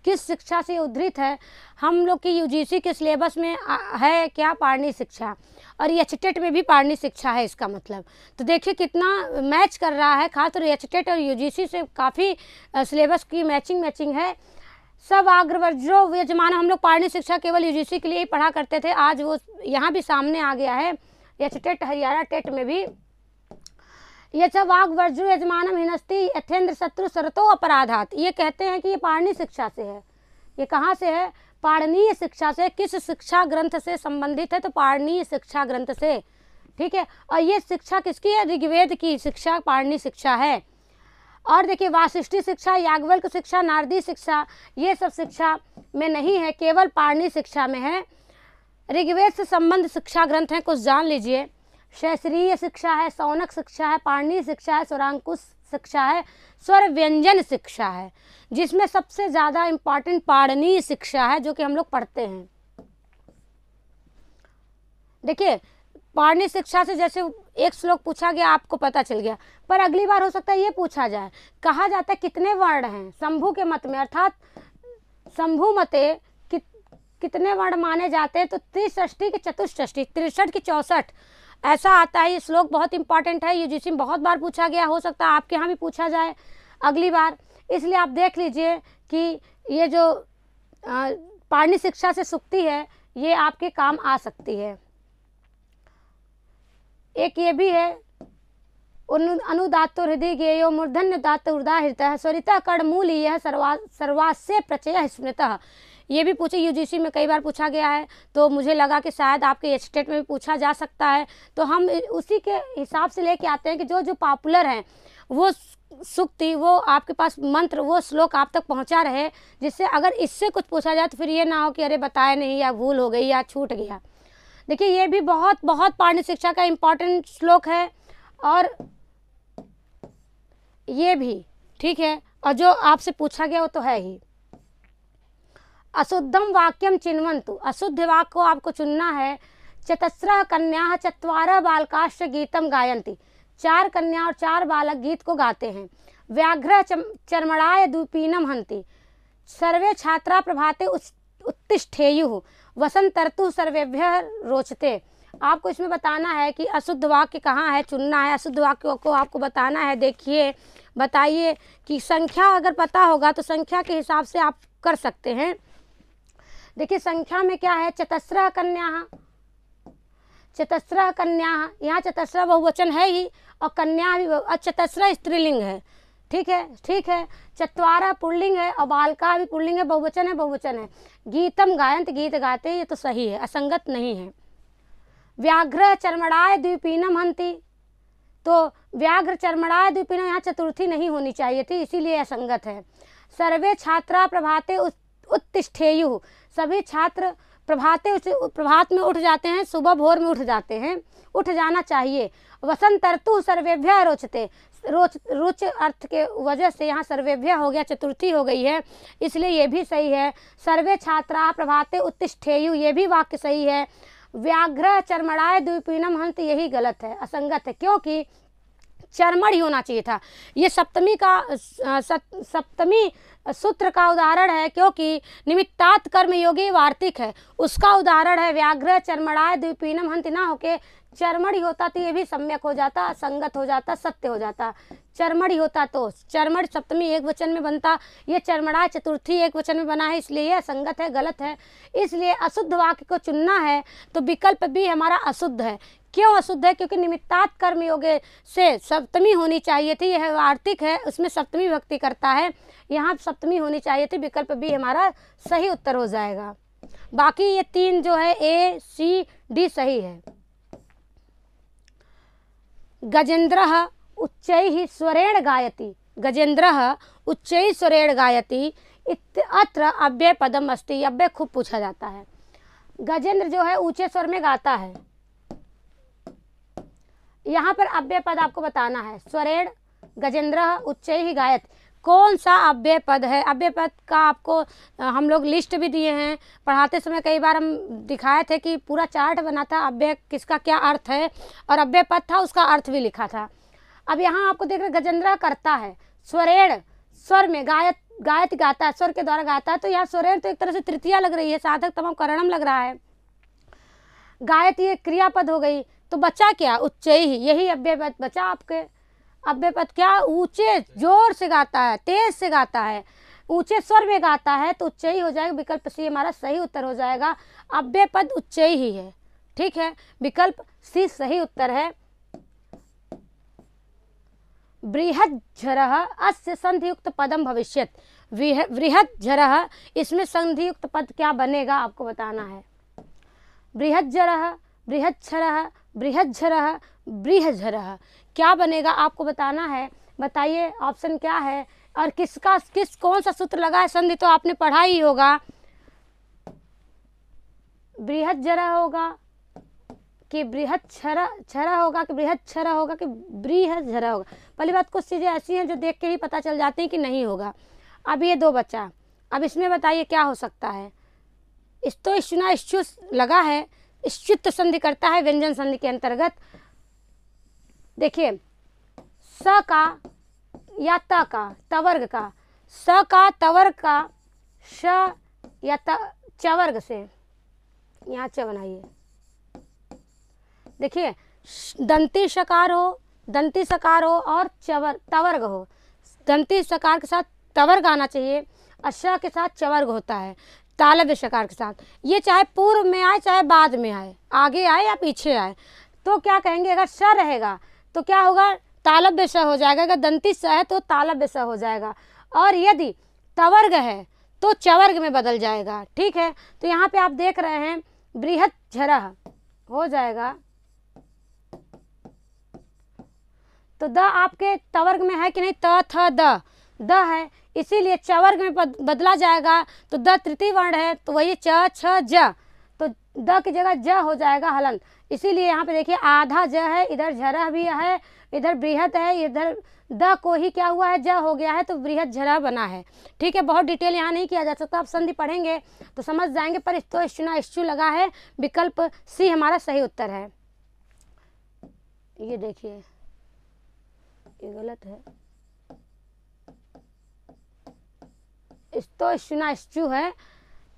किस शिक्षा से उद्धृत है। हम लोग की यूजीसी के सिलेबस में है क्या, पाणिनीय शिक्षा, और एचटेट में भी पाणिनीय शिक्षा है इसका मतलब। तो देखिए कितना मैच कर रहा है, खासतौर एचटेट और यूजीसी से काफ़ी सिलेबस की मैचिंग है। सब अग्रवर्जो यजमान, हम लोग पाणिनीय शिक्षा केवल यूजीसी के लिए ही पढ़ा करते थे, आज वो यहाँ भी सामने आ गया है, एचटेट हरियाणा टेट में भी। ये सब वाग वर्जु यजमानम हिनस्ति यथेन्द्र शत्रु सरतो अपराधात, ये कहते हैं कि ये पाणिनीय शिक्षा से है। ये कहाँ से है, पाणिनीय शिक्षा से। किस शिक्षा ग्रंथ से संबंधित है, तो पाणिनीय शिक्षा ग्रंथ से। ठीक है, और ये शिक्षा किसकी है, ऋग्वेद की शिक्षा पाणिनीय शिक्षा है। और देखिए वाशिष्ठी शिक्षा, याज्ञवल्क्य शिक्षा, नारदी शिक्षा, ये सब शिक्षा में नहीं है, केवल पाणिनीय शिक्षा में है। ऋग्वेद से संबंध शिक्षा ग्रंथ हैं, कुछ जान लीजिए। शैश्रीय शिक्षा है, सौनक शिक्षा है, पाणिनीय शिक्षा है, स्वरांकुश शिक्षा है, स्वर व्यंजन शिक्षा है, जिसमें सबसे ज़्यादा इम्पॉर्टेंट पाणिनीय शिक्षा है जो कि हम लोग पढ़ते हैं। देखिए पाणिनीय शिक्षा से जैसे एक श्लोक पूछा गया, आपको पता चल गया, पर अगली बार हो सकता है ये पूछा जाए, कहा जाता है कितने वर्ण हैं शंभु के मत में, अर्थात शंभु मते कितने वर्ण माने जाते हैं? तो त्रिषष्ठी की चतुष्षष्ठी, 63 की 64, ऐसा आता है। ये श्लोक बहुत इंपॉर्टेंट है, यूजीसी में बहुत बार पूछा गया, हो सकता है आपके यहाँ भी पूछा जाए अगली बार। इसलिए आप देख लीजिए कि ये जो पाणिनि शिक्षा से सूक्ति है ये आपके काम आ सकती है। एक ये भी है, अनुदात्तो हृदय गेयो मूर्धन्य दात्त उदाहृतः स्वरितः कर्णमूली यह सर्वास्य प्रचय स्मृतः। ये भी पूछे, यूजीसी में कई बार पूछा गया है, तो मुझे लगा कि शायद आपके स्टेट में भी पूछा जा सकता है। तो हम उसी के हिसाब से लेके आते हैं कि जो जो पॉपुलर हैं वो सूक्ति, वो आपके पास मंत्र, वो श्लोक आप तक पहुंचा रहे, जिससे अगर इससे कुछ पूछा जाए तो फिर ये ना हो कि अरे बताया नहीं, या भूल हो गई, या छूट गया। देखिए ये भी बहुत बहुत पाणिनि शिक्षा का इम्पॉर्टेंट श्लोक है, और ये भी ठीक है। और जो आपसे पूछा गया वो तो है ही। अशुद्धम वाक्यम चिन्वन्तु, अशुद्ध वाक्य को आपको चुनना है। चतस्रः कन्याः चत्वारः बालकाश्च गीतम गायन्ति, 4 कन्या और 4 बालक गीत को गाते हैं। व्याघ्रः चर्मणाय द्विपीनम हन्ति, सर्वे छात्रा प्रभाते उत्तिष्ठेयुः, वसंत ऋतु सर्वेभ्यः रोचते। आपको इसमें बताना है कि अशुद्ध वाक्य कहाँ है, चुनना है। अशुद्ध वाक्य को आपको बताना है। देखिए बताइए कि संख्या अगर पता होगा तो संख्या के हिसाब से आप कर सकते हैं। देखिए संख्या में क्या है, चतस्रः कन्याः, चतस्रः कन्याः, यहाँ चतस्रः बहुवचन है ही, और कन्या भी, और चतस्रः स्त्रीलिंग है। ठीक है, ठीक है। चत्वारः पुल्लिंग है, और बालका भी पुल्लिंग है, बहुवचन है, बहुवचन है। गीतम गायंत, गीत गाते, ये तो सही है, असंगत नहीं है। व्याघ्र चर्मणाय द्विपीनम हन्ति, तो व्याघ्र चर्मणाय द्विपीनम, यहाँ चतुर्थी नहीं होनी चाहिए थी, इसीलिए असंगत है। सर्वे छात्रा प्रभाते उत्तिष्ठेयुः, सभी छात्र प्रभात में उठ जाते हैं, सुबह भोर में उठ जाते हैं, उठ जाना चाहिए। वसंत ऋतु सर्वेभ्यः रोचते, रुच अर्थ के वजह से यहाँ सर्वेभ्यः हो गया, चतुर्थी हो गई है, इसलिए ये भी सही है। सर्वे छात्रा प्रभाते उत्तिष्ठेयुः, ये भी वाक्य सही है। व्याघ्र चर्मणाय द्विपीनम हन्ति, यही गलत है, असंगत है, क्योंकि चर्मण ही होना चाहिए था। ये सप्तमी सूत्र का उदाहरण है, क्योंकि निमित्तात् कर्म योगी वार्तिक है, उसका उदाहरण है। व्याघ्र चर्मणाय द्विपीनम हन्ति ना होके चर्मण ही होता तो ये भी सम्यक हो जाता, असंगत हो जाता, सत्य हो जाता। चर्मण ही होता तो चर्मण सप्तमी एक वचन में बनता, ये चर्मणाय चतुर्थी एक वचन में बना है, इसलिए ये असंगत है, गलत है। इसलिए अशुद्ध वाक्य को चुनना है तो विकल्प भी हमारा अशुद्ध है। क्यों अशुद्ध है? क्योंकि निमित्तात् कर्म योगे से सप्तमी होनी चाहिए थी, यह वार्तिक है, उसमें सप्तमी भक्ति करता है, यहाँ सप्तमी होनी चाहिए थी। विकल्प भी हमारा सही उत्तर हो जाएगा। बाकी ये 3 जो है A, C, D सही है। गजेन्द्रः उच्चैः स्वरेण गायति, गजेन्द्रः उच्चैः स्वरेण गायति अत्र अव्यय पदम अस्ति, अव्यय खूब पूछा जाता है। गजेंद्र जो है ऊंचे स्वर में गाता है, यहाँ पर अव्यय पद आपको बताना है। स्वरेण गजेंद्रः उच्चैः गायति, कौन सा अव्यय पद है? अव्यय पद का आपको हम लोग लिस्ट भी दिए हैं, पढ़ाते समय कई बार हम दिखाए थे कि पूरा चार्ट बना था, अव्यय किसका क्या अर्थ है, और अव्यय पद था, उसका अर्थ भी लिखा था। अब यहाँ आपको देख रहे गजेंद्र करता है, स्वरेण स्वर में, गायत गाता है, स्वर के द्वारा गाता है, तो यहाँ स्वरेण तो एक तरह से तृतीया लग रही है, साधक तमाम करणम लग रहा है। गायत ये क्रियापद हो गई, तो बचा क्या? उच्चैः, यही अव्यय पद बचा आपके। अव्यय पद क्या? ऊंचे जोर से गाता है, तेज से गाता है, ऊंचे स्वर में गाता है, तो उच्चैः हो जाएगा। विकल्प सी हमारा सही उत्तर हो जाएगा। अव्यय पद उच्चैः ही है, ठीक है, विकल्प सी सही उत्तर है। बृहज्झरः अस्य संधियुक्त पदम भविष्यत्, बृहज्झरः, इसमें संधियुक्त पद क्या बनेगा आपको बताना है। बृहज्झरः, बृहच्छरः, बृहज्झरः, बृहझरः, क्या बनेगा आपको बताना है। बताइए ऑप्शन क्या है, और कौन सा सूत्र लगा है? संधि तो आपने पढ़ा ही होगा। बृहज्झरः होगा कि बृहच्छरः होगा कि बृहच्छरः होगा कि बृहझरः होगा? पहली बात कुछ चीज़ें ऐसी हैं जो देख के ही पता चल जाती हैं कि नहीं होगा। अब ये 2 बचा, अब इसमें बताइए क्या हो सकता है। तो इश्चुना इश्चु लगा है, इश्चुत संधि करता है व्यंजन संधि के अंतर्गत। देखिए स का या त का, तवर्ग का, स का तवर्ग का, श या चवर्ग से, यहाँ च बनाइए। देखिए दंती सकार हो, दंती सकार हो और तवर्ग हो, दंती सकार के साथ तवर्ग आना चाहिए, अशा के साथ चवर्ग होता है तालव्य सकार के साथ। ये चाहे पूर्व में आए चाहे बाद में आए, आगे आए या पीछे आए, तो क्या कहेंगे, अगर स रहेगा तो क्या होगा, तालव्य स हो जाएगा। अगर दंती स है तो तालव्य स हो जाएगा, और यदि तवर्ग है तो चवर्ग में बदल जाएगा। ठीक है, तो यहाँ पे आप देख रहे हैं बृहत झरह हो जाएगा, तो द आपके तवर्ग में है कि नहीं, त थ द है, इसीलिए चवर्ग में बदला जाएगा। तो द तृतीय वर्ण है, तो वही च छ ज, तो द की जगह ज हो जाएगा हलंत। इसीलिए यहाँ पे देखिए आधा ज है, इधर झरह भी है, इधर बृहत है, इधर द को ही क्या हुआ है, ज हो गया है, तो बृहत झरह बना है। ठीक है, बहुत डिटेल यहाँ नहीं किया जा सकता, आप संधि पढ़ेंगे तो समझ जाएंगे, पर तो चुना इश्चू लगा है, विकल्प सी हमारा सही उत्तर है। ये देखिए ये गलत है, तो चुना इश्चू है,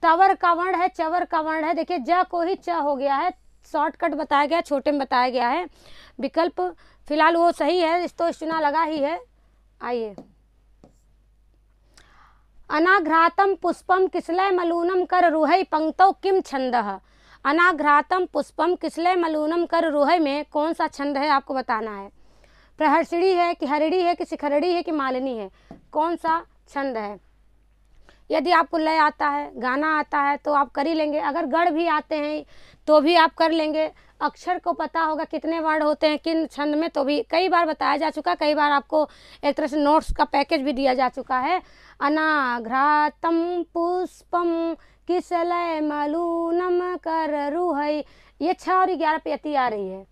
तवर का वर्ण है, चवर का वर्ण है। देखिए ज को ही च हो गया है, शॉर्टकट बताया गया, छोटे में बताया गया है। विकल्प फिलहाल वो सही है, तो चुना लगा ही है। आइए, अनाघ्रातम पुष्पम किसलय मलूनम कर रुहै पंक्तौ किम छंदः। अनाघ्रातम पुष्पम किसलय मलूनम कर रुहै में कौन सा छंद है आपको बताना है। प्रहर्षिणी है कि हरिणी है कि शिखरणी है कि मालिनी है, कौन सा छंद है। यदि आपको लय आता है, गाना आता है तो आप कर ही लेंगे, अगर गढ़ भी आते हैं तो भी आप कर लेंगे, अक्षर को पता होगा कितने वर्ड होते हैं किन छंद में, तो भी कई बार बताया जा चुका, कई बार आपको एक तरह से नोट्स का पैकेज भी दिया जा चुका है। अनाघ्रातम पुष्पम किसलय मलूनम कर रुहै, ये 6 और 11 पे यति आ रही है,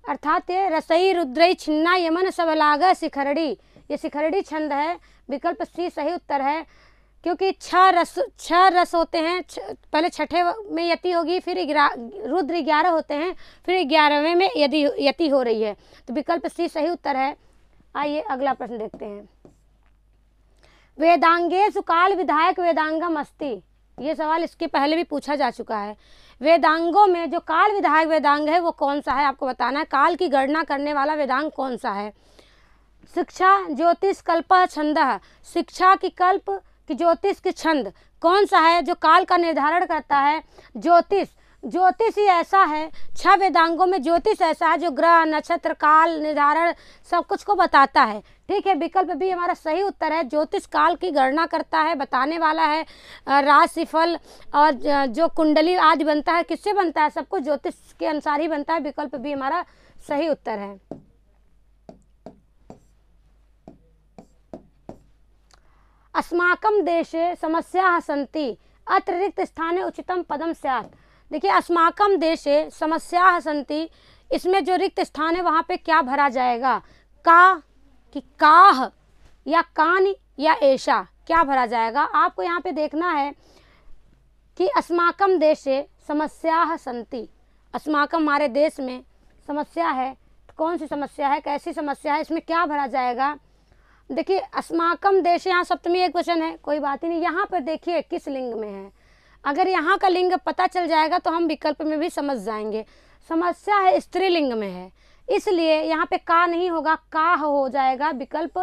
अर्थात ये रसई रुद्रई छिन्ना यमन सबलाग शिखरड़ी, ये शिखरड़ी छंद है। विकल्प सी सही उत्तर है, क्योंकि 6 रस होते हैं, पहले छठे में यति होगी, फिर रुद्र 11 होते हैं, फिर 11वें में यदि यति हो रही है, तो विकल्प सी सही उत्तर है। आइए अगला प्रश्न देखते हैं। वेदांगेषु काल विधायक वेदांगम अस्ति, ये सवाल इसके पहले भी पूछा जा चुका है। वेदांगों में जो काल विधायक वेदांग है वो कौन सा है आपको बताना है, काल की गणना करने वाला वेदांग कौन सा है। शिक्षा ज्योतिष कल्प छंदः, शिक्षा की कल्प कि ज्योतिष की छंद कौन सा है जो काल का निर्धारण करता है। ज्योतिष, ज्योतिष ही ऐसा है, 6 वेदांगों में ज्योतिष ऐसा है जो ग्रह नक्षत्र काल निर्धारण सब कुछ को बताता है। ठीक है, विकल्प भी हमारा सही उत्तर है। ज्योतिष काल की गणना करता है, बताने वाला है, राशिफल और जो कुंडली आदि बनता है किससे बनता है, सब कुछ ज्योतिष के अनुसार ही बनता है। विकल्प भी हमारा सही उत्तर है। अस्माकं देशे समस्याः सन्ति अत्र रिक्त स्थाने उचितम पदम स्यात्। देखिए अस्माकं देशे समस्याः सन्ति, इसमें जो रिक्त स्थान है वहाँ पे क्या भरा जाएगा, का कि काह या कान या ऐशा, क्या भरा जाएगा। आपको यहाँ पे देखना है कि अस्माकं देशे समस्याः सन्ति, अस्माकं हमारे देश में समस्या है, कौन सी समस्या है, कैसी समस्या है, इसमें क्या भरा जाएगा। देखिए अस्माकं देश, यहाँ सप्तमी एक वचन है, कोई बात ही नहीं। यहाँ पर देखिए किस लिंग में है, अगर यहाँ का लिंग पता चल जाएगा तो हम विकल्प में भी समझ जाएंगे। समस्या है स्त्रीलिंग में है, इसलिए यहाँ पे का नहीं होगा, का हो जाएगा। विकल्प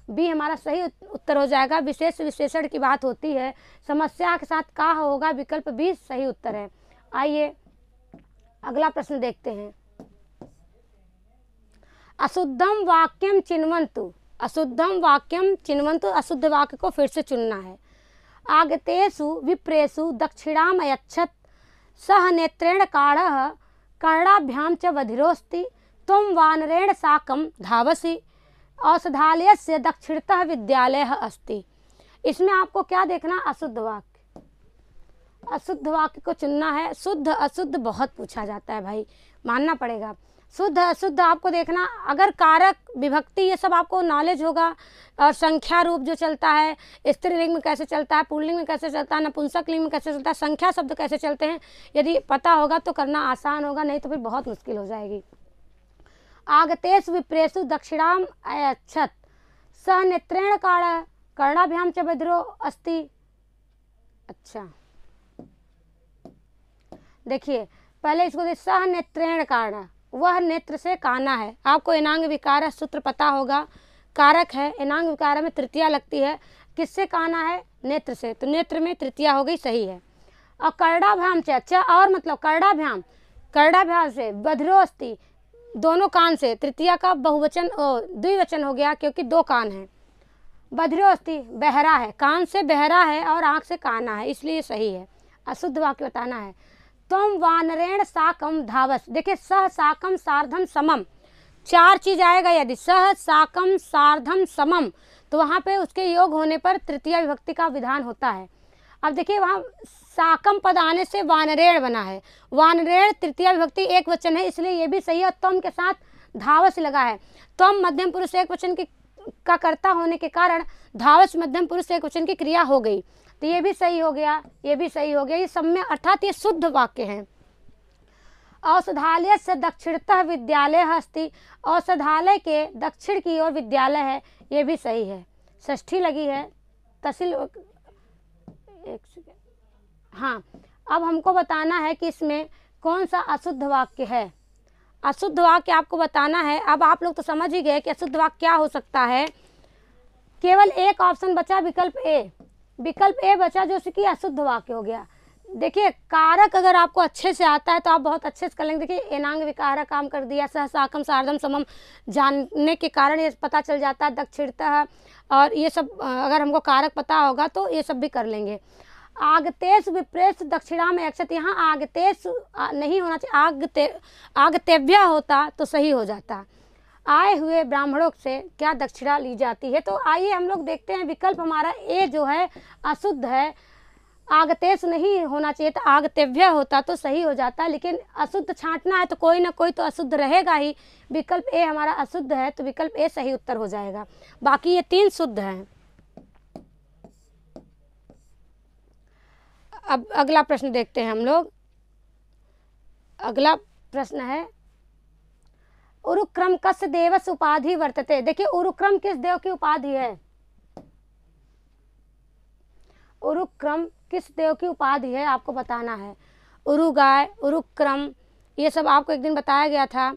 बी हमारा सही उत्तर हो जाएगा। विशेष विशेषण की बात होती है, समस्या के साथ का होगा, विकल्प बी सही उत्तर है। आइए अगला प्रश्न देखते हैं। अशुद्धम वाक्यम चिन्वन्तु, अशुद्धम वाक्यम चिन्वन्तु, अशुद्ध वाक्य को फिर से चुनना है। आगतेषु विप्रेषु दक्षिणाम अयच्छत् सह नेत्रेण काढ़ः कर्णाभ्याम च बधिरोस्ति त्वं वानरेण साकं धावसि औषधालयस्य दक्षिणतः विद्यालयः अस्ति। इसमें आपको क्या देखना, अशुद्ध वाक्य, अशुद्ध वाक्य को चुनना है। शुद्ध अशुद्ध बहुत पूछा जाता है भाई, मानना पड़ेगा। शुद्ध अशुद्ध आपको देखना, अगर कारक विभक्ति ये सब आपको नॉलेज होगा, और संख्या रूप जो चलता है, स्त्रीलिंग में कैसे चलता है, पुल्लिंग में कैसे चलता है, नपुंसक लिंग में कैसे चलता है, संख्या शब्द कैसे चलते हैं, यदि पता होगा तो करना आसान होगा, नहीं तो फिर बहुत मुश्किल हो जाएगी। आगतेषु विप्रेषु दक्षिणाम अयच्छत् सह नेत्रेण काढ़ः कर्णाभ्याम च बधिरो अस्ति। अच्छा देखिए पहले इसको दे सह नेत्रेण कारण, वह नेत्र से काना है। आपको एनांग विकार सूत्र पता होगा, कारक है, एनांग विकार में तृतीया लगती है, किससे काना है? नेत्र से, तो नेत्र में तृतीया हो गई, सही है। और कर्णाभ्याम से, अच्छा और मतलब कर्णाभ्याम, कर्णाभ्याम से बधिरोस्ति, दोनों कान से, तृतीया का बहुवचन द्विवचन हो गया क्योंकि दो कान हैं। बधिरोस्ति बहरा है, कान से बहरा है और आँख से काना है, इसलिए सही है। अशुद्ध वाक्य बताना है। तुम वानरेण साकम धावस, देखिए सह साकम सार्धम समम, चार चीज आएगा। यदि सह साकम सार्धम समम तो वहाँ पे उसके योग होने पर तृतीया विभक्ति का विधान होता है। अब देखिए वहाँ साकम पद आने से वानरेण बना है, वानरेण तृतीया विभक्ति एक वचन है, इसलिए ये भी सही है। तुम के साथ धावस लगा है, तुम मध्यम पुरुष एक वचन का कर्ता होने के कारण धावस मध्यम पुरुष एक वचन की क्रिया हो गई, तो ये भी सही हो गया, ये भी सही हो गया। ये सब में अर्थात ये शुद्ध वाक्य हैं। औषधालय से दक्षिणतः विद्यालय अस्ति, औषधालय के दक्षिण की ओर विद्यालय है, ये भी सही है। षष्ठी लगी है तहसील, एक सेकेंड, हाँ। अब हमको बताना है कि इसमें कौन सा अशुद्ध वाक्य है। अशुद्ध वाक्य आपको बताना है। अब आप लोग तो समझ ही गए कि अशुद्ध वाक्य क्या हो सकता है। केवल एक ऑप्शन बचा, विकल्प ए, विकल्प ए बचा जो कि अशुद्ध वाक्य हो गया। देखिए कारक अगर आपको अच्छे से आता है तो आप बहुत अच्छे से कर लेंगे। देखिए एनांग विकार काम कर दिया, सह साकम सार्धम समम जानने के कारण ये पता चल जाता है, दक्षिणतः और ये सब अगर हमको कारक पता होगा तो ये सब भी कर लेंगे। आगतेश विप्रेश दक्षिणा में अक्षत, यहाँ आगतेश नहीं होना चाहिए, आगतेव्य होता तो सही हो जाता। आए हुए ब्राह्मणों से क्या दक्षिणा ली जाती है। तो आइए हम लोग देखते हैं, विकल्प हमारा ए जो है अशुद्ध है, आगतेश नहीं होना चाहिए तो आगतेव्य होता तो सही हो जाता। लेकिन अशुद्ध छांटना है तो कोई ना कोई तो अशुद्ध रहेगा ही। विकल्प ए हमारा अशुद्ध है तो विकल्प ए सही उत्तर हो जाएगा, बाकी ये तीन शुद्ध हैं। अब अगला प्रश्न देखते हैं हम लोग। अगला प्रश्न है उरुक्रम कस्य देवस्य उपाधि वर्तते। देखिए उरुक्रम किस देव की उपाधि है? उरुक्रम किस देव की उपाधि है आपको बताना है। उरुगाय, उरुक्रम, ये सब आपको एक दिन बताया गया था।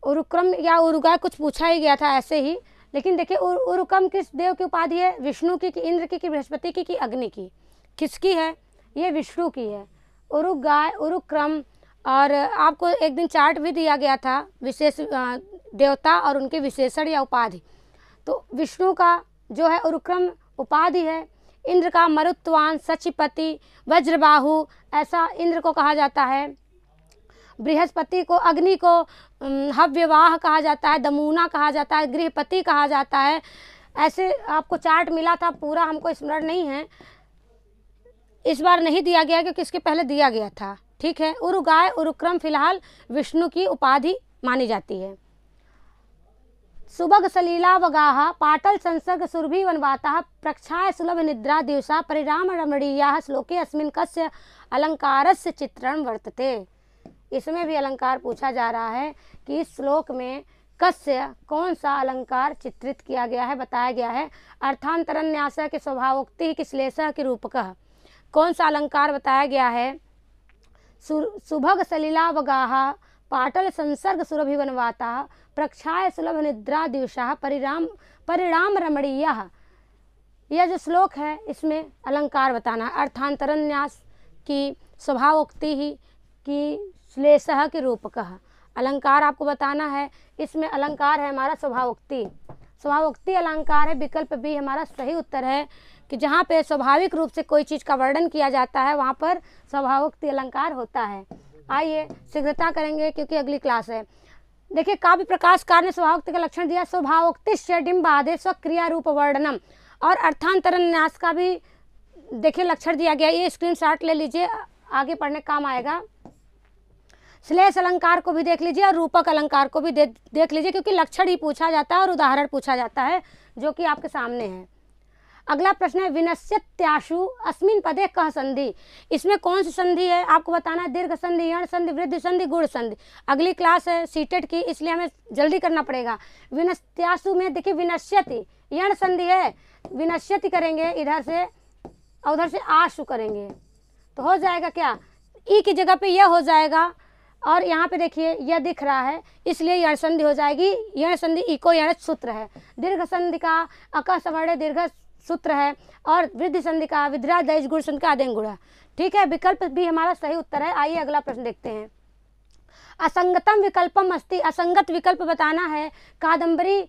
उरुक्रम या उरुगाय कुछ पूछा ही गया था ऐसे ही। लेकिन देखिए उरुक्रम किस देव की उपाधि है? विष्णु की, इंद्र की, बृहस्पति की, कि अग्नि की? किसकी है? ये विष्णु की है। उरुगाय, उरुक्रम, और आपको एक दिन चार्ट भी दिया गया था विशेष देवता और उनके विशेषण या उपाधि। तो विष्णु का जो है उरुक्रम उपाधि है। इंद्र का मरुत्वान, सचिपति, वज्रबाहु, ऐसा इंद्र को कहा जाता है। बृहस्पति को, अग्नि को हव्यवाह कहा जाता है, दमूना कहा जाता है, गृहपति कहा जाता है। ऐसे आपको चार्ट मिला था, पूरा हमको स्मरण नहीं है, इस बार नहीं दिया गया क्योंकि इसके पहले दिया गया था। ठीक है, उरुगाय, उरुक्रम फिलहाल विष्णु की उपाधि मानी जाती है। सुभग सलीला वगाहा पाटल संसर्ग सुरभि वनवाता प्रक्षाय सुलभ निद्रा दिवसा परिराम रमणीया श्लोके अस्मिन् कस्य अलंकारस्य चित्रण वर्तते। इसमें भी अलंकार पूछा जा रहा है कि इस श्लोक में कस्य कौन सा अलंकार चित्रित किया गया है, बताया गया है। अर्थांतरन्यास के स्वभावोक्ति की श्लेष के रूपक, कौन सा अलंकार बताया गया है? सुभग सलीला वगाहा पाटल संसर्ग सुरभि वनवाता प्रक्षाय सुलभ निद्रा दिवसा परिणाम रमणीय। यह जो श्लोक है इसमें अलंकार बताना है। अर्थांतरन्यास की, स्वभावोक्ति ही की, श्लेष के रूपक, अलंकार आपको बताना है। इसमें अलंकार है हमारा स्वभावोक्ति, स्वभावोक्ति अलंकार है। विकल्प बी हमारा सही उत्तर है कि जहाँ पे स्वाभाविक रूप से कोई चीज़ का वर्णन किया जाता है वहाँ पर स्वभावोक्ति अलंकार होता है। आइए शीघ्रता करेंगे क्योंकि अगली क्लास है। देखिए काव्य प्रकाशकार ने स्वभावोक्ति का लक्षण दिया, स्वभावोक्ति डिम्बादे स्वक्रिया रूप वर्णनम, और अर्थांतरन्यास का भी देखिए लक्षण दिया गया। ये स्क्रीनशॉट ले लीजिए, आगे पढ़ने काम आएगा। श्लेष अलंकार को भी देख लीजिए और रूपक अलंकार को भी देख लीजिए क्योंकि लक्षण ही पूछा जाता है और उदाहरण पूछा जाता है जो कि आपके सामने है। अगला प्रश्न है विनश्यत्याशु अस्मिन् पदे कह संधि। इसमें कौन सी संधि है आपको बताना है। दीर्घ संधि, यण संधि, वृद्धि संधि, गुण संधि। अगली क्लास है सीटेट की, इसलिए हमें जल्दी करना पड़ेगा। विनश्यासु में देखिए विनश्यति यण संधि है, विनश्यति करेंगे इधर से और उधर से आशु करेंगे तो हो जाएगा क्या, ई की जगह पे यह हो जाएगा और यहाँ पे देखिए यह दिख रहा है, इसलिए यण संधि हो जाएगी। यण संधि इको यण सूत्र है। दीर्घ संधि का अक सवर्ण दीर्घ सूत्र है और वृद्धि संधि का विद्रा दैज गुण संधि का आदेंग गुण है। ठीक है, विकल्प भी हमारा सही उत्तर है। आइए अगला प्रश्न देखते हैं। असंगतम विकल्पम अस्ति, असंगत विकल्प बताना है। कादम्बरी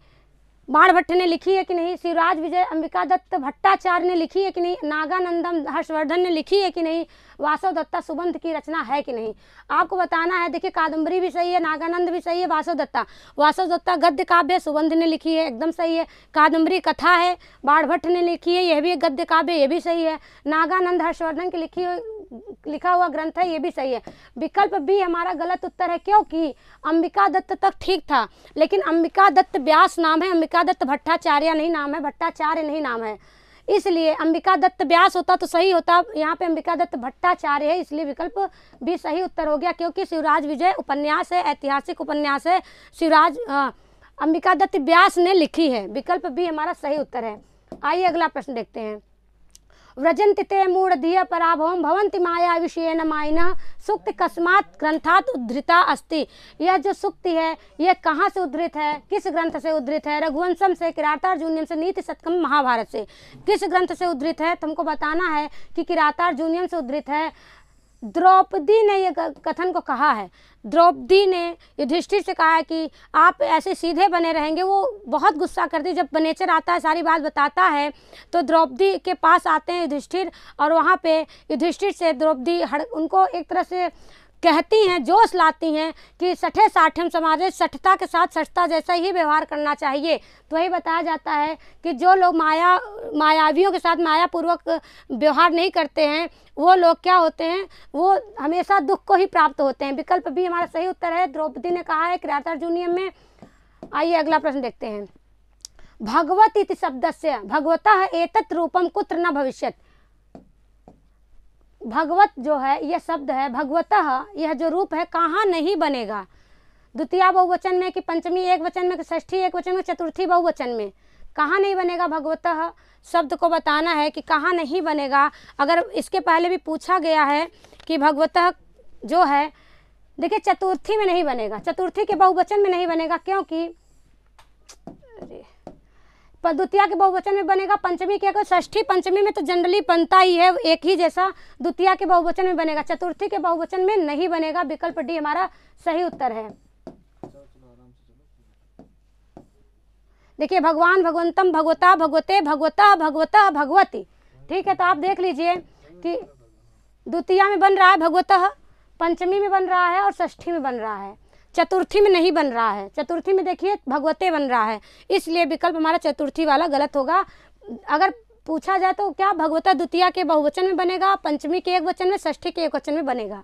बाणभट्ट ने लिखी है कि नहीं, शिवराज विजय अंबिका दत्त भट्टाचार्य ने लिखी है कि नहीं, नागानंदम हर्षवर्धन ने लिखी है कि नहीं, वासव दत्ता सुबंध की रचना है कि नहीं। आपको बताना है। देखिए कादम्बरी भी सही है, नागानंद भी सही है, वासव दत्ता गद्य काव्य सुबंध ने लिखी है, एकदम सही है। कादम्बरी कथा है, बाणभट्ट ने लिखी है, यह भी एक गद्य काव्य, ये भी सही है। नागानंद हर्षवर्धन की लिखा हुआ ग्रंथ है, ये भी सही है। विकल्प बी हमारा गलत उत्तर है, क्योंकि अंबिका दत्त तक ठीक था, लेकिन अंबिका दत्त व्यास नाम है, अंबिका दत्त भट्टाचार्य नहीं नाम है, भट्टाचार्य नहीं नाम है, इसलिए अंबिका दत्त व्यास होता तो सही होता। यहाँ पे अंबिका दत्त भट्टाचार्य है, इसलिए विकल्प भी सही उत्तर हो गया, क्योंकि शिवराज विजय उपन्यास है, ऐतिहासिक उपन्यास है, शिवराज अंबिका दत्त व्यास ने लिखी है। विकल्प भी हमारा सही उत्तर है। आइए अगला प्रश्न देखते हैं। व्रजन्ति ते मूढ़धिय पराभवम भवन्ति माया विषयेन मायिनः सूक्ति कस्मात् ग्रंथात् उद्धृता अस्ति। यह जो सूक्ति है यह कहाँ से उद्धृत है, किस ग्रंथ से उद्धृत है? रघुवंशम से, किरातार्जुनीयम से, नीति शतकम, महाभारत से। किस ग्रंथ से उद्धृत है तुमको बताना है कि किरातार्जुनीयम से उद्धृत है। द्रौपदी ने यह कथन को कहा है। द्रौपदी ने युधिष्ठिर से कहा है कि आप ऐसे सीधे बने रहेंगे। वो बहुत गुस्सा करती, जब बनेचर आता है सारी बात बताता है तो द्रौपदी के पास आते हैं युधिष्ठिर, और वहाँ पे युधिष्ठिर से द्रौपदी उनको एक तरह से कहती हैं, जोश लाती हैं कि सठे साठम समाज है, सठता के साथ सठता जैसा ही व्यवहार करना चाहिए। तो वही बताया जाता है कि जो लोग मायावियों के साथ मायापूर्वक व्यवहार नहीं करते हैं वो लोग क्या होते हैं, वो हमेशा दुख को ही प्राप्त होते हैं। विकल्प भी हमारा सही उत्तर है, द्रौपदी ने कहा है किरातार्जुनीयम में। आइए अगला प्रश्न देखते हैं। भगवत इति शब्दस्य भगवतः एतत् रूपम कुत्र न भविष्यत्। भगवत जो है यह शब्द है, भगवतः यह जो रूप है कहाँ नहीं बनेगा? द्वितीया बहुवचन में कि पंचमी एक वचन में कि षष्ठी एक वचन में, चतुर्थी बहुवचन में, कहाँ नहीं बनेगा? भगवतः शब्द को बताना है कि कहाँ नहीं बनेगा। अगर इसके पहले भी पूछा गया है कि भगवतः जो है, देखिए चतुर्थी में नहीं बनेगा, चतुर्थी के बहुवचन में नहीं बनेगा, क्योंकि द्वितीया के बहुवचन में बनेगा, पंचमी के, षष्ठी पंचमी में तो जनरली बनता ही है एक ही जैसा, द्वितीया के बहुवचन में बनेगा, चतुर्थी के बहुवचन में नहीं बनेगा। विकल्प डी हमारा सही उत्तर है। देखिए भगवान, भगवंतम, भगवता, भगवते, भगवता, भगवतः, भगवती। ठीक है, तो आप देख लीजिए कि द्वितीया में बन रहा है भगवतः, पंचमी में बन रहा है और षष्ठी में बन रहा है, चतुर्थी में नहीं बन रहा है। चतुर्थी में देखिए भगवते बन रहा है, इसलिए विकल्प हमारा चतुर्थी वाला गलत होगा। अगर पूछा जाए तो क्या भगवता द्वितीया के बहुवचन में बनेगा, पंचमी के एक वचन में, षष्ठी के एक वचन में बनेगा।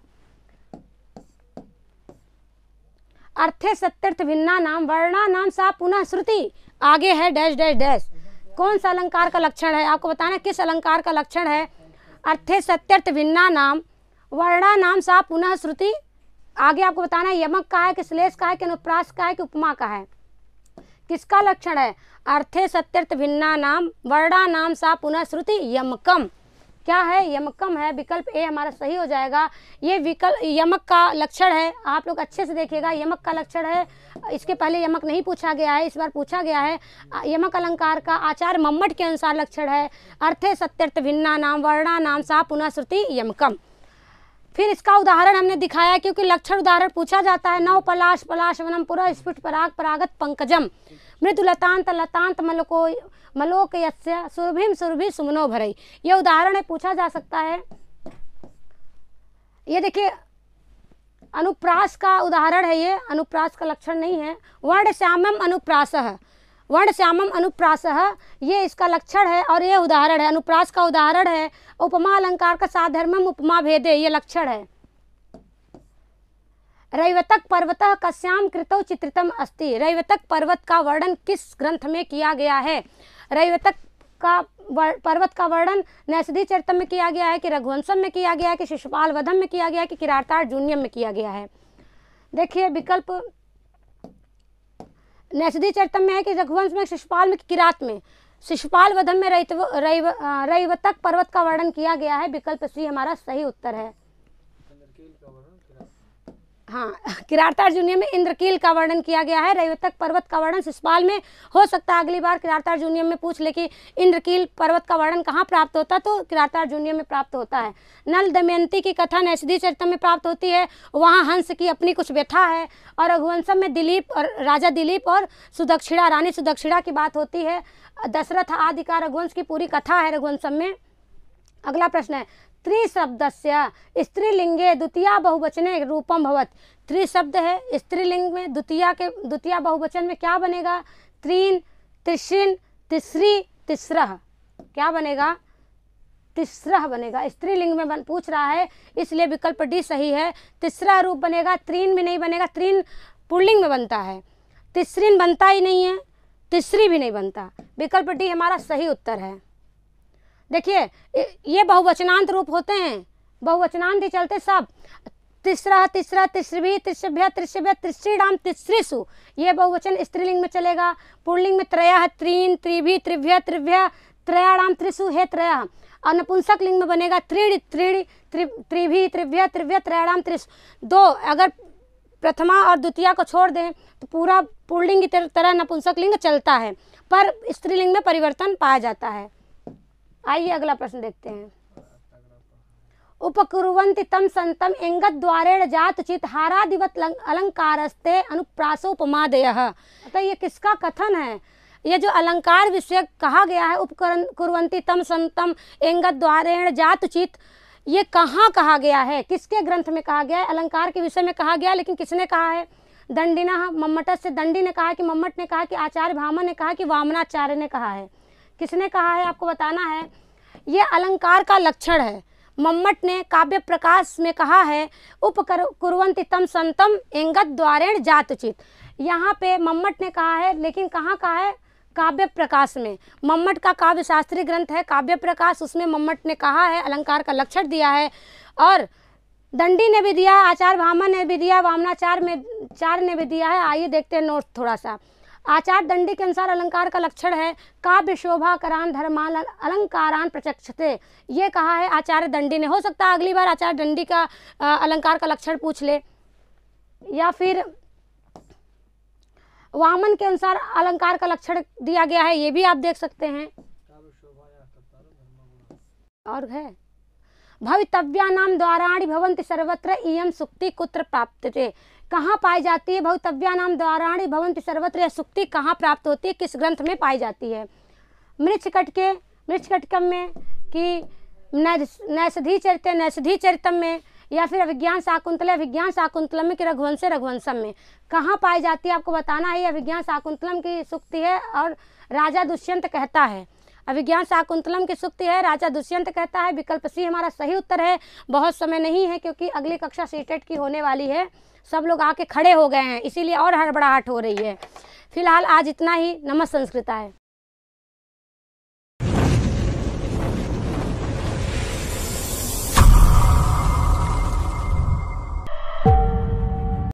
अर्थे सत्यर्थ भिन्ना नाम वर्णा नाम सा पुनः श्रुति, आगे है डैश डैश डैश। कौन सा अलंकार का लक्षण है आपको बताना, किस अलंकार का लक्षण है? अर्थे सत्यर्थ भिन्ना नाम वर्णा नाम सा पुनः श्रुति, आगे आपको बताना है यमक का है कि श्लेष का है कि अनुप्रास का है कि उपमा का है। किसका लक्षण है? अर्थे सत्यर्थ भिन्ना नाम वर्णा नाम सा पुनः श्रुति यमकम। क्या है? यमकम है। विकल्प ए हमारा सही हो जाएगा। ये विकल्प यमक का लक्षण है, आप लोग अच्छे से देखिएगा, यमक का लक्षण है। इसके पहले यमक नहीं पूछा गया है, इस बार पूछा गया है। यमक अलंकार का आचार्य मम्मट के अनुसार लक्षण है अर्थे सत्यर्थ भिन्ना नाम वर्णा नाम सा पुनः श्रुति यमकम। फिर इसका उदाहरण हमने दिखाया, क्योंकि लक्षण उदाहरण पूछा जाता है। नव पलाश पलाशवनम पुरा स्फुट पराग परागत पंकजम मृदुलतांत लतांत मलको मलोक यस्य सुरभिम सुरभि सुमनो भरई। यह उदाहरण है, पूछा जा सकता है। ये देखिए अनुप्रास का उदाहरण है, ये अनुप्रास का लक्षण नहीं है। वर्ण श्यामम अनुप्रासः, वर्ण श्यामम अनुप्रासः ये इसका लक्षण है और ये उदाहरण है, अनुप्रास का उदाहरण है। उपमा अलंकार का साधर्मम उपमा भेदे, ये लक्षण है। रैवतक पर्वतः कस्याम कृतौ चित्रितम अस्ति। रैवतक पर्वत का वर्णन किस ग्रंथ में किया गया है? रैवतक का पर्वत का वर्णन नैषधि चरितम में किया गया है कि रघुवंशम में किया गया है कि शिशुपाल वधम में किया गया है कि किरातार्जुनीयम में किया गया है? देखिए विकल्प नैषधि चरितम में है कि रघुवंश में, शिशुपाल में, किरात में। शिशुपाल वधम में रैवतक पर्वत का वर्णन किया गया है। विकल्प सी हमारा सही उत्तर है। हाँ, किरातार्जुनीय में इंद्रकील का वर्णन किया गया है। रैवतक पर्वत का वर्णन शिशुपाल में। हो सकता है अगली बार किरातार्जुनीय में पूछ ले कि इंद्रकील पर्वत का वर्णन कहाँ प्राप्त होता, तो किरातार्जुनीय में प्राप्त होता है। नल दमयंती की कथा नैषधि चरितम में प्राप्त होती है, वहाँ हंस की अपनी कुछ व्यथा है। और रघुवंशम में दिलीप और राजा दिलीप और सुदक्षिणा रानी सुदक्षिणा की बात होती है। दशरथ आदि का रघुवंश की पूरी कथा है रघुवंशम में। अगला प्रश्न है त्रिशब्दस्य स्त्रीलिंगे द्वितीया बहुवचने रूपम भवत। त्रिशब्द है, स्त्रीलिंग में द्वितीया बहुवचन में क्या बनेगा? त्रीन, त्रिशिन, तिसरी, तिसरह। क्या बनेगा? तिसरह बनेगा। स्त्रीलिंग में पूछ रहा है, इसलिए विकल्प डी सही है। तिसरा रूप बनेगा, त्रीन में नहीं बनेगा। त्रीन पुल्लिंग में बनता है, तिसरीन बनता ही नहीं है, तिसरी भी नहीं बनता। विकल्प डी हमारा सही उत्तर है। देखिए ये बहुवचनांत रूप होते हैं, बहुवचनांत ही चलते सब। तिसरा, तिसरा, तिसरी, तिसभ्य, तिसभ्य, तिसरीणाम, तिसरीसु, ये बहुवचन स्त्रीलिंग में चलेगा। पुल्लिंग में त्रयः, त्रीन, त्रिभि, त्रिभ्य, त्रिभ्य, त्रयाणाम, त्रिसु है त्रयः। और नपुंसक लिंग में बनेगा त्रीणि, त्रीणि, त्रिभि, त्रिभ्य, त्रिभ्य, त्रयाणाम, त्रिसु। दो अगर प्रथमा और द्वितीया को छोड़ दें तो पूरा पुल्लिंग की तरह नपुंसक लिंग चलता है, पर स्त्रीलिंग में परिवर्तन पाया जाता है। आइए अगला प्रश्न देखते हैं। उपकुर्वन्ति तम संतम एंगत द्वारेण जात चित हारादिवत अलंकारस्ते अनुप्रासोपमादयः। तो ये किसका कथन है? ये जो अलंकार विषय कहा गया है, उपकुर्वन्ति तम संतम एंगत द्वारेण जात चित, ये कहाँ कहा गया है? किसके ग्रंथ में कहा गया है? अलंकार के विषय में कहा गया, लेकिन किसने कहा है? दंडिना मम्मट से दंडी ने कहा कि मम्मट ने कहा कि आचार्य भामन ने कहा कि वामनाचार्य ने कहा है? किसने कहा है आपको बताना है। ये अलंकार का लक्षण है। मम्मट ने काव्य प्रकाश में कहा है उपकुर्वन्ति तम संतम एंगत द्वारेण जातचित। यहाँ पे मम्मट ने कहा है, लेकिन कहाँ कहा है? काव्य प्रकाश में। मम्मट का काव्य शास्त्रीय ग्रंथ है काव्य प्रकाश, उसमें मम्मट ने कहा है, अलंकार का लक्षण दिया है। और दंडी ने भी दिया है, आचार्य भामन ने भी दिया, वामनाचार्य ने भी दिया है। आइए देखते हैं नोट थोड़ा सा। आचार्य दंडी के अनुसार अलंकार का लक्षण है काव्य शोभाकरान धर्मान अलंकारान प्रचक्षते। ये कहा है आचार्य दंडी ने। हो सकता है अगली बार आचार्य दंडी का अलंकार का लक्षण पूछ ले, या फिर वामन के अनुसार अलंकार का लक्षण दिया गया है, ये भी आप देख सकते हैं। और है भवितव्यानाम द्वाराणि भवन्ति सर्वत्र इयं सुक्ति कुत्र प्राप्यते। कहाँ पाई जाती है? भवितव्यानाम द्वाराणि भवन्ति सर्वत्र, यह सुक्ति कहाँ प्राप्त होती है, किस ग्रंथ में पाई जाती है? मृच्छकटिकम में कि नैषधि चरितम में, या फिर विज्ञान शाकुंतलम में कि रघुवंशम में? कहाँ पाई जाती है आपको बताना है। यह विज्ञान शाकुंतलम की सूक्ति है और राजा दुष्यंत कहता है। अभिज्ञान शाकुंतलम की सूक्ति है, राजा दुष्यंत कहता है। विकल्प सी हमारा सही उत्तर है। बहुत समय नहीं है क्योंकि अगली कक्षा सीटेट की होने वाली है। सब लोग आके खड़े हो गए हैं, इसीलिए और हड़बड़ाहट हो रही है। फिलहाल आज इतना ही। नमः संस्कृताय।